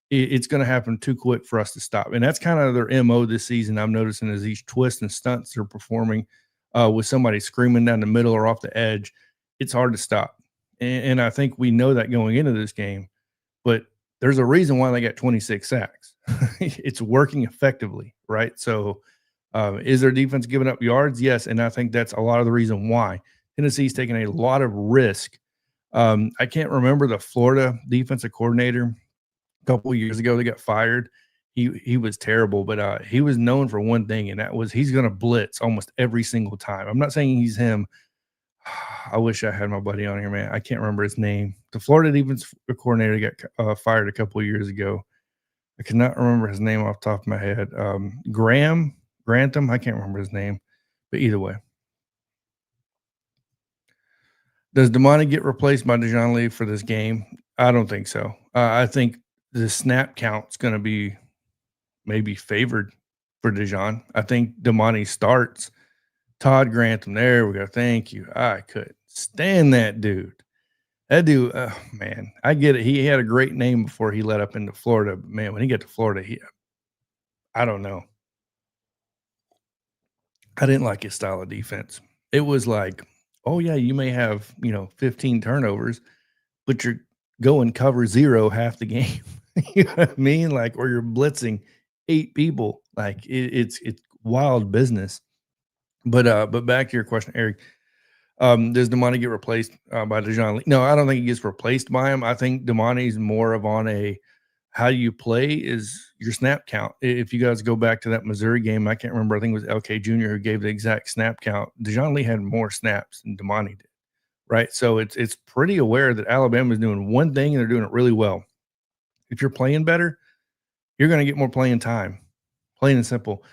it's going to happen too quick for us to stop. And that's kind of their MO this season. I'm noticing as these twists and stunts they're performing with somebody screaming down the middle or off the edge, it's hard to stop. And I think we know that going into this game, but there's a reason why they got 26 sacks. It's working effectively, right? So is their defense giving up yards? Yes. And I think that's a lot of the reason why. Tennessee's taking a lot of risk. I can't remember the Florida defensive coordinator a couple of years ago that got fired. He was terrible, but he was known for one thing, and that was he's going to blitz almost every single time. I'm not saying he's him. I wish I had my buddy on here, man. I can't remember his name. The Florida defense coordinator got fired a couple of years ago. I cannot remember his name off the top of my head. Grantham. I can't remember his name, but either way. Does Damani get replaced by Dejon Lee for this game? I don't think so. I think the snap count's going to be maybe favored for Dejon. I think Damani starts. Todd Grantham, there we go. Thank you. I couldn't stand that dude. That dude, man, I get it. He had a great name before he let up into Florida. But man, when he got to Florida, I don't know. I didn't like his style of defense. It was like, oh yeah, you may have 15 turnovers, but you're going cover 0 half the game. You know what I mean? Like, or you're blitzing 8 people. Like it's wild business. But back to your question, Eric. Does Damani get replaced by Dejon Lee? No, I don't think he gets replaced by him. I think Damani's more of on a how you play is your snap count. If you guys go back to that Missouri game, I can't remember. I think it was LK Jr. who gave the exact snap count. Dejon Lee had more snaps than Damani did, right? So it's pretty aware that Alabama is doing one thing and they're doing it really well. If you're playing better, you're going to get more playing time, plain and simple.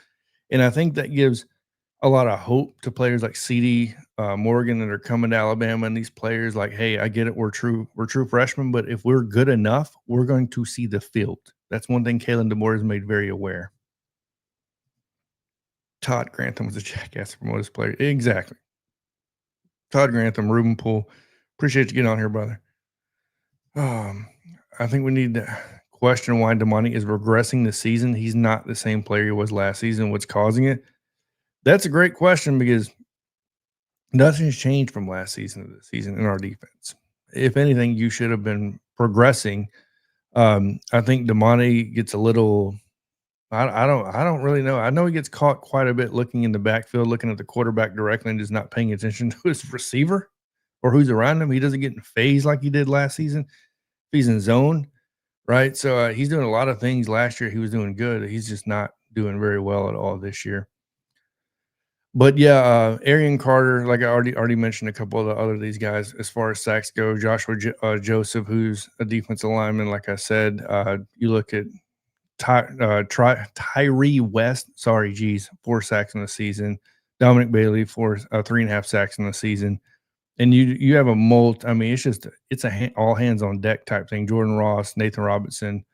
And I think that gives a lot of hope to players like CD Morgan that are coming to Alabama, and these players like, hey, I get it. We're true freshmen, but if we're good enough, we're going to see the field. That's one thing Kalen DeBoers made very aware. Todd Grantham was a jackass to promote his player. Exactly. Todd Grantham, Ruben Poole. Appreciate you getting on here, brother. I think we need to question why Damani is regressing this season. He's not the same player he was last season. What's causing it? That's a great question because nothing's changed from last season to this season in our defense. If anything, you should have been progressing. I think Damani gets a little. I don't really know. I know he gets caught quite a bit looking in the backfield, looking at the quarterback directly, and just not paying attention to his receiver or who's around him. He doesn't get in phase like he did last season. If he's in zone, right? So he's doing a lot of things. Last year he was doing good. He's just not doing very well at all this year. But yeah, Arian Carter, like I already mentioned a couple of the other these guys as far as sacks go. Joshua Joseph, who's a defensive lineman, like I said. You look at Tyree West. 4 sacks in the season. Dominic Bailey 3.5 sacks in the season. And you have a I mean, it's a all hands on deck type thing. Jordan Ross, Nathan Robinson,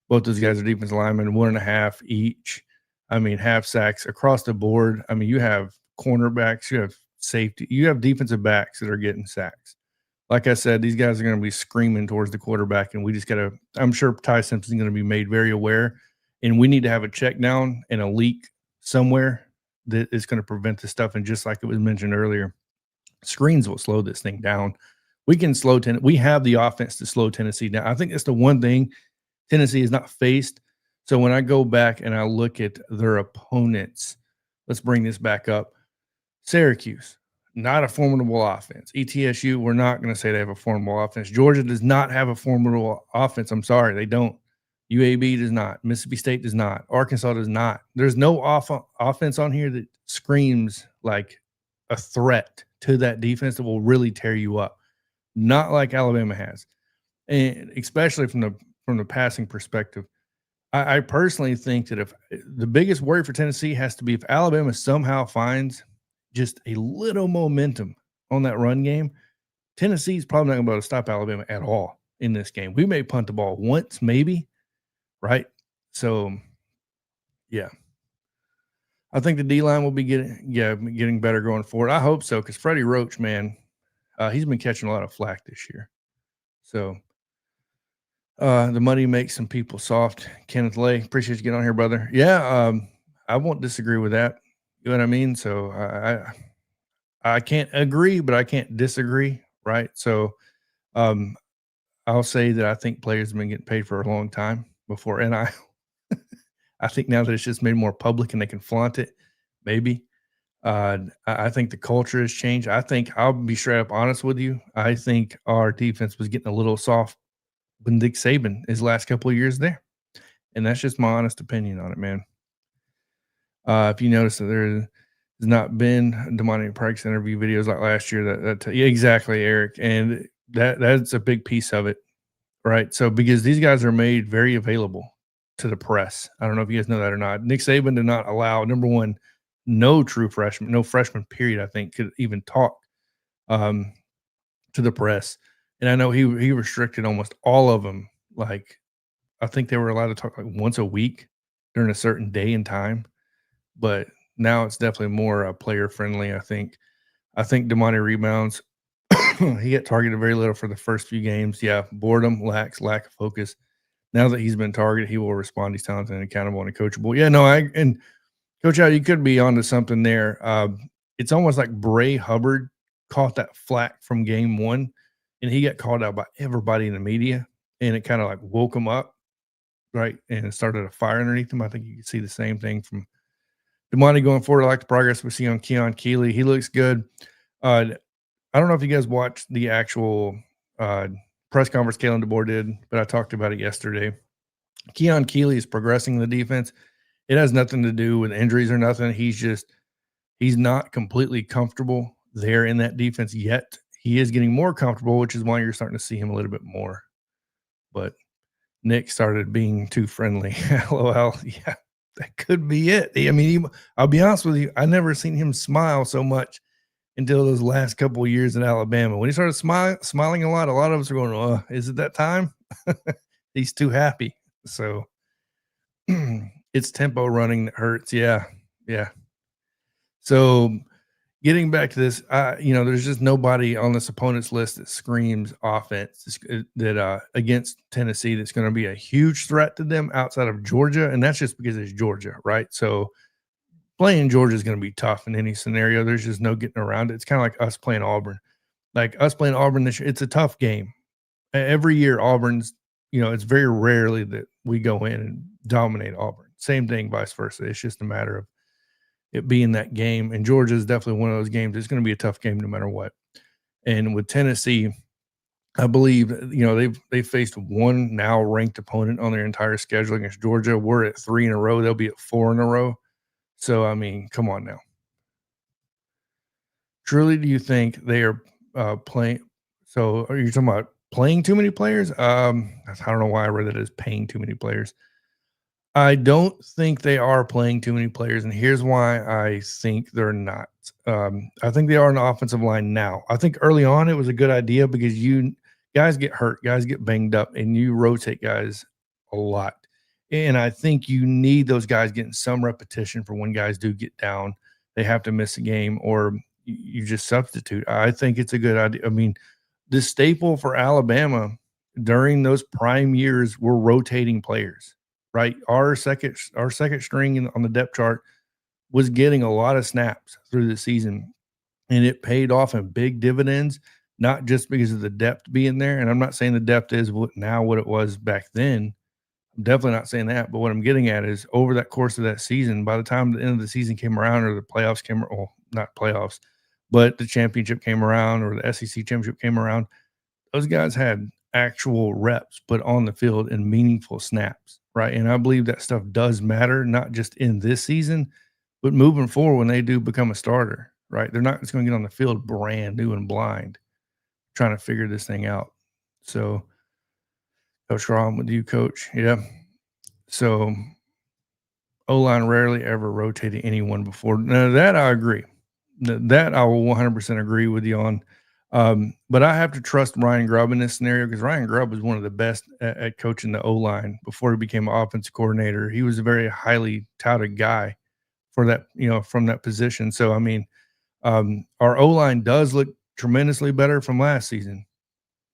both those guys are defensive linemen, 1.5 each. I mean, half sacks across the board. I mean, you have cornerbacks, you have safety, you have defensive backs that are getting sacks. Like I said, these guys are going to be screaming towards the quarterback, and we just got to. I'm sure Ty Simpson's going to be made very aware, and we need to have a check down and a leak somewhere that is going to prevent this stuff. And just like it was mentioned earlier, screens will slow this thing down. We can slow We have the offense to slow Tennessee down. I think that's the one thing Tennessee has not faced. So when I go back and I look at their opponents, let's bring this back up. Syracuse, not a formidable offense. ETSU, we're not going to say they have a formidable offense. Georgia does not have a formidable offense. I'm sorry, they don't. UAB does not. Mississippi State does not. Arkansas does not. There's no offense on here that screams like a threat to that defense that will really tear you up. Not like Alabama has. And especially from the passing perspective. I personally think that if the biggest worry for Tennessee has to be if Alabama somehow finds just a little momentum on that run game, Tennessee's probably not going to be able to stop Alabama at all in this game. We may punt the ball once, maybe, right? So, yeah. I think the D-line will be getting better going forward. I hope so, because Freddie Roach, man, he's been catching a lot of flack this year. So, the money makes some people soft. Kenneth Lay, appreciate you getting on here, brother. Yeah, I won't disagree with that. You know what I mean? So I can't agree, but I can't disagree, right? So I'll say that I think players have been getting paid for a long time before, and I think now that it's just made more public and they can flaunt it, maybe. I think the culture has changed. I think I'll be straight up honest with you. I think our defense was getting a little soft when Nick Saban his last couple of years there, and that's just my honest opinion on it, man. If you notice that there has not been Demani Price interview videos like last year, yeah, exactly, Eric, and that's a big piece of it, right? So because these guys are made very available to the press. I don't know if you guys know that or not. Nick Saban did not allow, number one, no true freshman, no freshman period, I think, could even talk to the press. And I know he restricted almost all of them. Like, I think they were allowed to talk like once a week during a certain day and time. But now it's definitely more player friendly. I think Demani rebounds. He got targeted very little for the first few games. Yeah, boredom, lack of focus. Now that he's been targeted, he will respond. He's talented and accountable and coachable. Yeah, no, and Coach Al, you could be onto something there. It's almost like Bray Hubbard caught that flack from game one, and he got called out by everybody in the media, and it kind of like woke him up, right? And it started a fire underneath him. I think you can see the same thing from Demani going forward. I like the progress we see on Keon Keeley. He looks good. I don't know if you guys watched the actual press conference Kalen DeBoer did, but I talked about it yesterday. Keon Keeley is progressing the defense. It has nothing to do with injuries or nothing. He's not completely comfortable there in that defense yet. He is getting more comfortable, which is why you're starting to see him a little bit more. But Nick started being too friendly. LOL. Yeah, that could be it. I mean, I'll be honest with you. I never seen him smile so much until those last couple of years in Alabama. When he started smiling a lot of us are going, is it that time? He's too happy. So it's tempo running that hurts. Yeah. So getting back to this, there's just nobody on this opponent's list that screams offense that against Tennessee that's going to be a huge threat to them outside of Georgia, and that's just because it's Georgia, right? So playing Georgia is going to be tough in any scenario. There's just no getting around it. It's kind of like us playing Auburn. Like us playing Auburn this year, it's a tough game. Every year Auburn's, it's very rarely that we go in and dominate Auburn. Same thing, vice versa. It's just a matter of it being that game. And Georgia is definitely one of those games. It's going to be a tough game no matter what. And with Tennessee, I believe, they've faced one now ranked opponent on their entire schedule against Georgia. We're at 3 in a row. They'll be at 4 in a row. So, I mean, come on now. Truly, do you think they are playing? So are you talking about playing too many players? I don't know why I read that as paying too many players. I don't think they are playing too many players, and here's why I think they're not. I think they are on the offensive line now. I think early on it was a good idea because you guys get hurt, guys get banged up, and you rotate guys a lot. And I think you need those guys getting some repetition for when guys do get down. They have to miss a game or you just substitute. I think it's a good idea. I mean, the staple for Alabama during those prime years were rotating players, right? Our second string on the depth chart was getting a lot of snaps through the season, and it paid off in big dividends, not just because of the depth being there. And I'm not saying the depth is what it was back then. I'm definitely not saying that. But what I'm getting at is over that course of that season, by the time the end of the season came around or the playoffs came, well, not playoffs, but the championship came around or the SEC championship came around, those guys had actual reps put on the field and meaningful snaps, right? And I believe that stuff does matter, not just in this season, but moving forward when they do become a starter, right? They're not just going to get on the field brand new and blind, trying to figure this thing out. So, Coach Ron, with you, Coach, yeah. So, O line rarely ever rotated anyone before. Now that I agree. That I will 100% agree with you on. But I have to trust Ryan Grubb in this scenario because Ryan Grubb was one of the best at coaching the O line before he became an offensive coordinator. He was a very highly touted guy for that, from that position. So, I mean, our O line does look tremendously better from last season.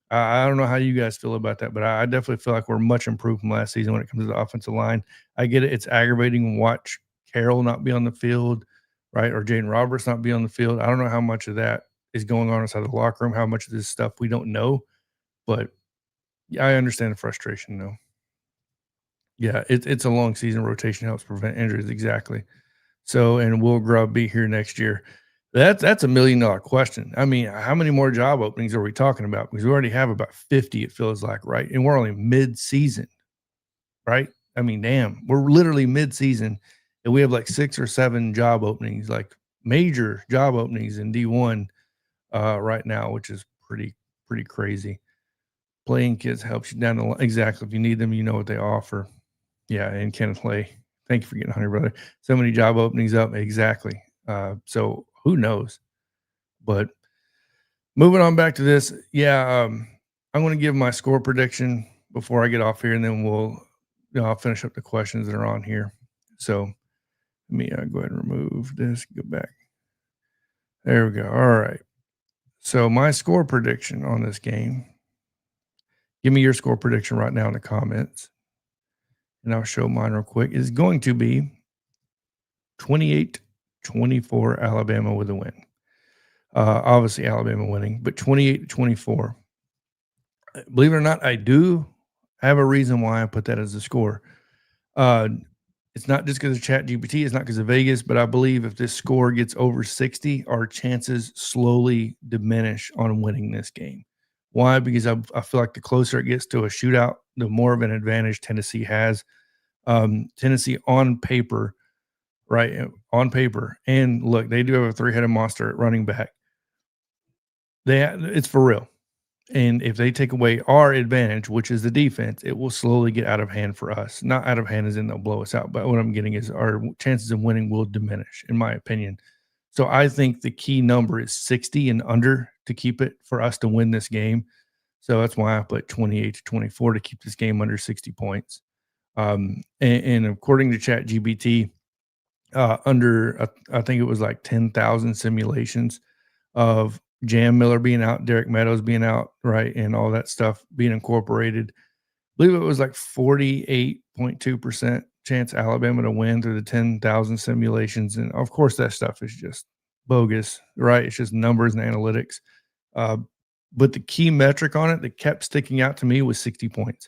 I don't know how you guys feel about that, but I definitely feel like we're much improved from last season when it comes to the offensive line. I get it. It's aggravating to watch Carroll not be on the field, right? Or Jaden Roberts not be on the field. I don't know how much of that is going on inside the locker room, how much of this stuff we don't know, but yeah, I understand the frustration though. Yeah, it's a long season. Rotation helps prevent injuries. Exactly. So, and will Grubb be here next year? That's $1 million question. I mean, how many more job openings are we talking about? Because we already have about 50, it feels like, right? And we're only mid-season, right? I mean, damn, we're literally mid-season, and we have like 6 or 7 job openings, like major job openings in D1 right now, which is pretty crazy. Playing kids helps you down the line. Exactly. If you need them, you know what they offer. Yeah, and Kenneth Lay. Thank you for getting on here, brother. So many job openings up. Exactly. So who knows? But moving on back to this, yeah, I'm going to give my score prediction before I get off here, and then I'll finish up the questions that are on here. So let me go ahead and remove this. Go back. There we go. All right. So my score prediction on this game. Give me your score prediction right now in the comments, and I'll show mine real quick. Is going to be 28-24 Alabama with a win. Obviously, Alabama winning, but 28-24. Believe it or not, I do have a reason why I put that as a score. It's not just because of ChatGPT. It's not because of Vegas, but I believe if this score gets over 60, our chances slowly diminish on winning this game. Why? Because I feel like the closer it gets to a shootout, the more of an advantage Tennessee has. Tennessee on paper, right? On paper, and look, they do have a 3-headed monster at running back. It's for real. And if they take away our advantage, which is the defense, it will slowly get out of hand for us. Not out of hand as in they'll blow us out, but what I'm getting is our chances of winning will diminish, in my opinion. So I think the key number is 60 and under to keep it for us to win this game. So that's why I put 28-24 to keep this game under 60 points. And according to ChatGPT, under I think it was like 10,000 simulations of Jam Miller being out, Derek Meadows being out, right, and all that stuff being incorporated. I believe it was like 48.2% chance Alabama to win through the 10,000 simulations. And of course, that stuff is just bogus, right? It's just numbers and analytics. But the key metric on it that kept sticking out to me was 60 points.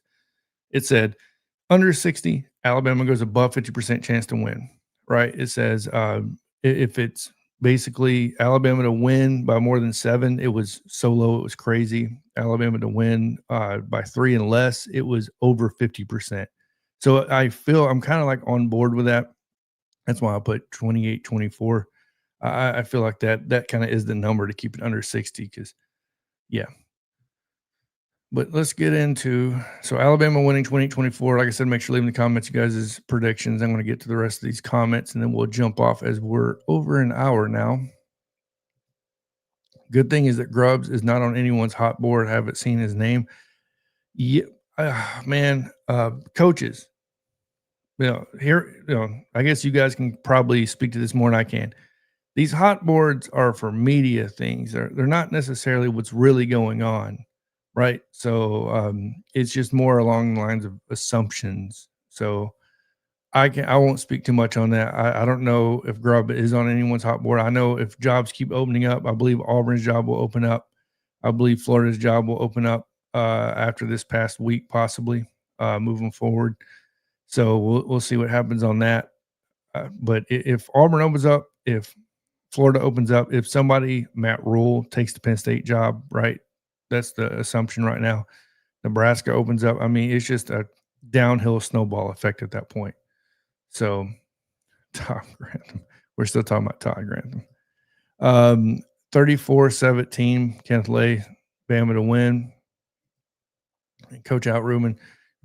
It said under 60, Alabama goes above 50% chance to win, right? It says if it's basically Alabama to win by more than 7, it was so low, it was crazy. Alabama to win by 3 and less, it was over 50%. So I feel I'm kind of like on board with that. That's why I put 28-24. I feel like that kind of is the number to keep it under 60 because, yeah. But let's get into so Alabama winning 28-24. Like I said, make sure leave in the comments you guys' predictions. I'm going to get to the rest of these comments, and then we'll jump off as we're over an hour now. Good thing is that Grubbs is not on anyone's hot board. Haven't seen his name. Yeah, man, coaches. I guess you guys can probably speak to this more than I can. These hot boards are for media things. They're not necessarily what's really going on, right? So it's just more along the lines of assumptions. So I won't speak too much on that. I don't know if Grubb is on anyone's hot board. I know if jobs keep opening up, I believe Auburn's job will open up. I believe Florida's job will open up after this past week, possibly moving forward. So we'll see what happens on that. But if Auburn opens up, if Florida opens up, if somebody, Matt Rule, takes the Penn State job, right? That's the assumption right now. Nebraska opens up. I mean, it's just a downhill snowball effect at that point. So, Todd Grantham. We're still talking about Todd Grantham. 34-17, Kenneth Lay, Bama to win. And Coach Out Ruben.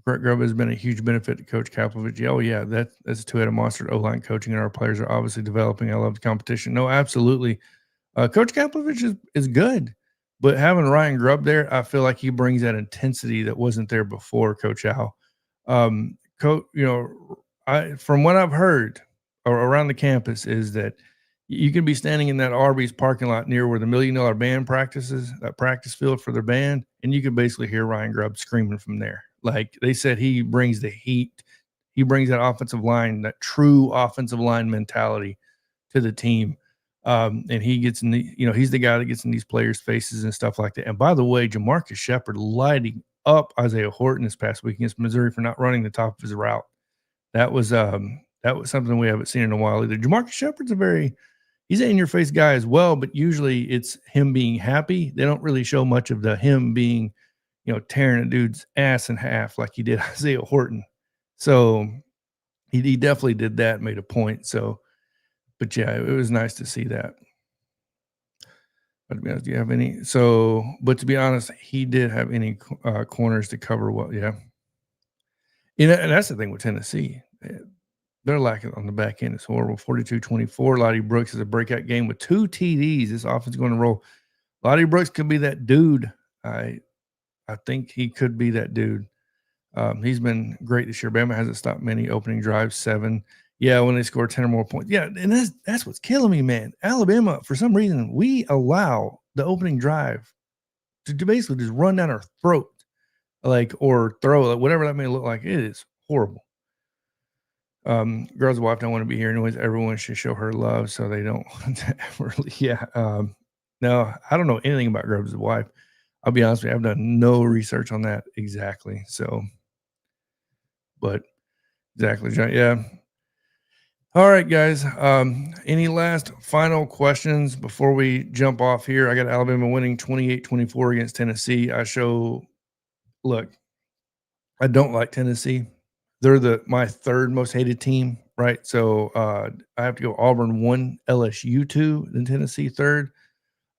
Brett Grubb has been a huge benefit to Coach Kaplovich. Oh, yeah, that's a two-headed monster. O-line coaching, and our players are obviously developing. I love the competition. No, absolutely. Coach Kaplovich is good, but having Ryan Grubb there, I feel like he brings that intensity that wasn't there before Coach Al. From what I've heard around the campus is that you can be standing in that Arby's parking lot near where the $1 Million Band practices, that practice field for their band, and you can basically hear Ryan Grubb screaming from there. Like they said, he brings the heat. He brings that offensive line, that true offensive line mentality to the team. And he gets in he's the guy that gets in these players' faces and stuff like that. And by the way, Jamarcus Shepard lighting up Isaiah Horton this past week against Missouri for not running the top of his route. That was something we haven't seen in a while either. Jamarcus Shepard's he's an in-your-face guy as well, but usually it's him being happy. They don't really show much of the him being, tearing a dude's ass in half like he did Isaiah Horton. So he definitely did that, made a point. So, but yeah, it was nice to see that. But to be honest, do you have any? So, but to be honest, he did have any corners to cover well. Yeah. And that's the thing with Tennessee. They're lacking on the back end. It's horrible. 42-24. Lottie Brooks is a breakout game with 2 TDs. This offense is going to roll. Lottie Brooks could be that dude. I think he could be that dude. He's been great this year. Bama hasn't stopped many opening drives, 7. Yeah, when they score 10 or more points. Yeah, and that's what's killing me, man. Alabama, for some reason, we allow the opening drive to basically just run down our throat, or throw, whatever that may look like. It is horrible. Girl's wife don't want to be here anyways. Everyone should show her love so they don't really. Yeah. No, I don't know anything about Grubbs' wife. I'll be honest with you, I've done no research on that exactly. So, but exactly, John. Yeah. All right, guys. Any last final questions before we jump off here? I got Alabama winning 28-24 against Tennessee. Look, I don't like Tennessee. They're my third most hated team, right? So I have to go Auburn 1, LSU 2, then Tennessee 3rd.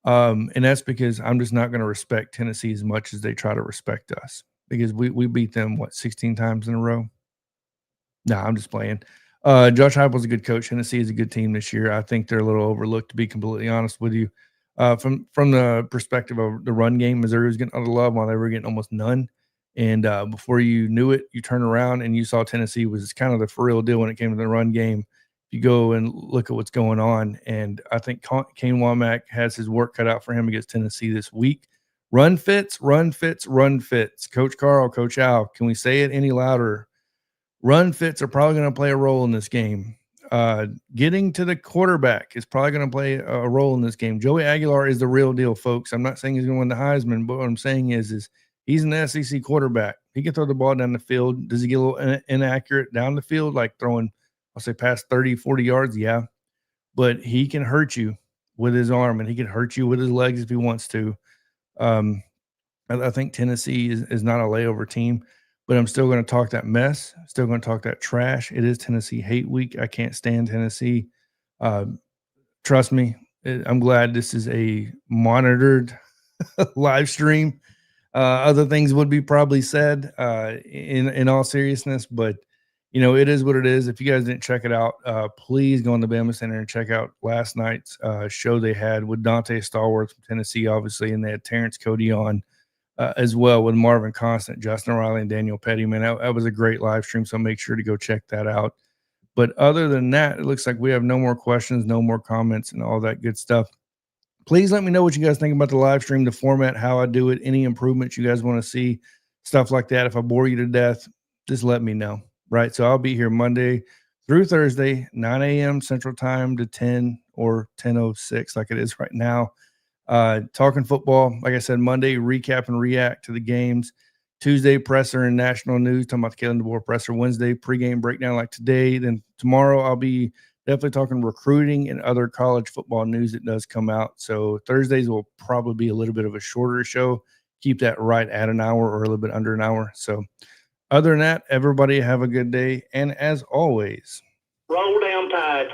And that's because I'm just not going to respect Tennessee as much as they try to respect us, because we beat them, 16 times in a row? No, I'm just playing. Josh Heupel's a good coach. Tennessee is a good team this year. I think they're a little overlooked, to be completely honest with you. From the perspective of the run game, Missouri was getting all the love while they were getting almost none. And before you knew it, you turn around and you saw Tennessee was kind of the for real deal when it came to the run game. You go and look at what's going on. And I think Kane Womack has his work cut out for him against Tennessee this week. Run fits, run fits, run fits. Coach Carl, Coach Al, can we say it any louder? Run fits are probably going to play a role in this game. Getting to the quarterback is probably going to play a role in this game. Joey Aguilar is the real deal, folks. I'm not saying he's going to win the Heisman, but what I'm saying is he's an SEC quarterback. He can throw the ball down the field. Does he get a little inaccurate down the field, like throwing, I'll say, past 30, 40 yards? Yeah. But he can hurt you with his arm, and he can hurt you with his legs if he wants to. I think Tennessee is not a layover team, but I'm still going to talk that mess. Still going to talk that trash. It is Tennessee hate week. I can't stand Tennessee. Trust me. I'm glad this is a monitored live stream. Other things would be probably said in all seriousness, but it is what it is. If you guys didn't check it out, please go on the Bama Center and check out last night's show they had with Dante Stallworth from Tennessee, obviously, and they had Terrence Cody on as well with Marvin Constant, Justin Riley, and Daniel Petty. Man, that was a great live stream, so make sure to go check that out. But other than that, it looks like we have no more questions, no more comments, and all that good stuff. Please let me know what you guys think about the live stream, the format, how I do it, any improvements you guys want to see, stuff like that. If I bore you to death, just let me know, right? So I'll be here Monday through Thursday, 9 a.m. Central Time to 10 or 10:06 like it is right now. Talking football, like I said, Monday, recap and react to the games. Tuesday, presser and national news, talking about the Kalen DeBoer presser. Wednesday, pregame breakdown like today. Then tomorrow, I'll be definitely talking recruiting and other college football news that does come out. So Thursdays will probably be a little bit of a shorter show. Keep that right at an hour or a little bit under an hour. So other than that, everybody have a good day. And as always, roll down tide.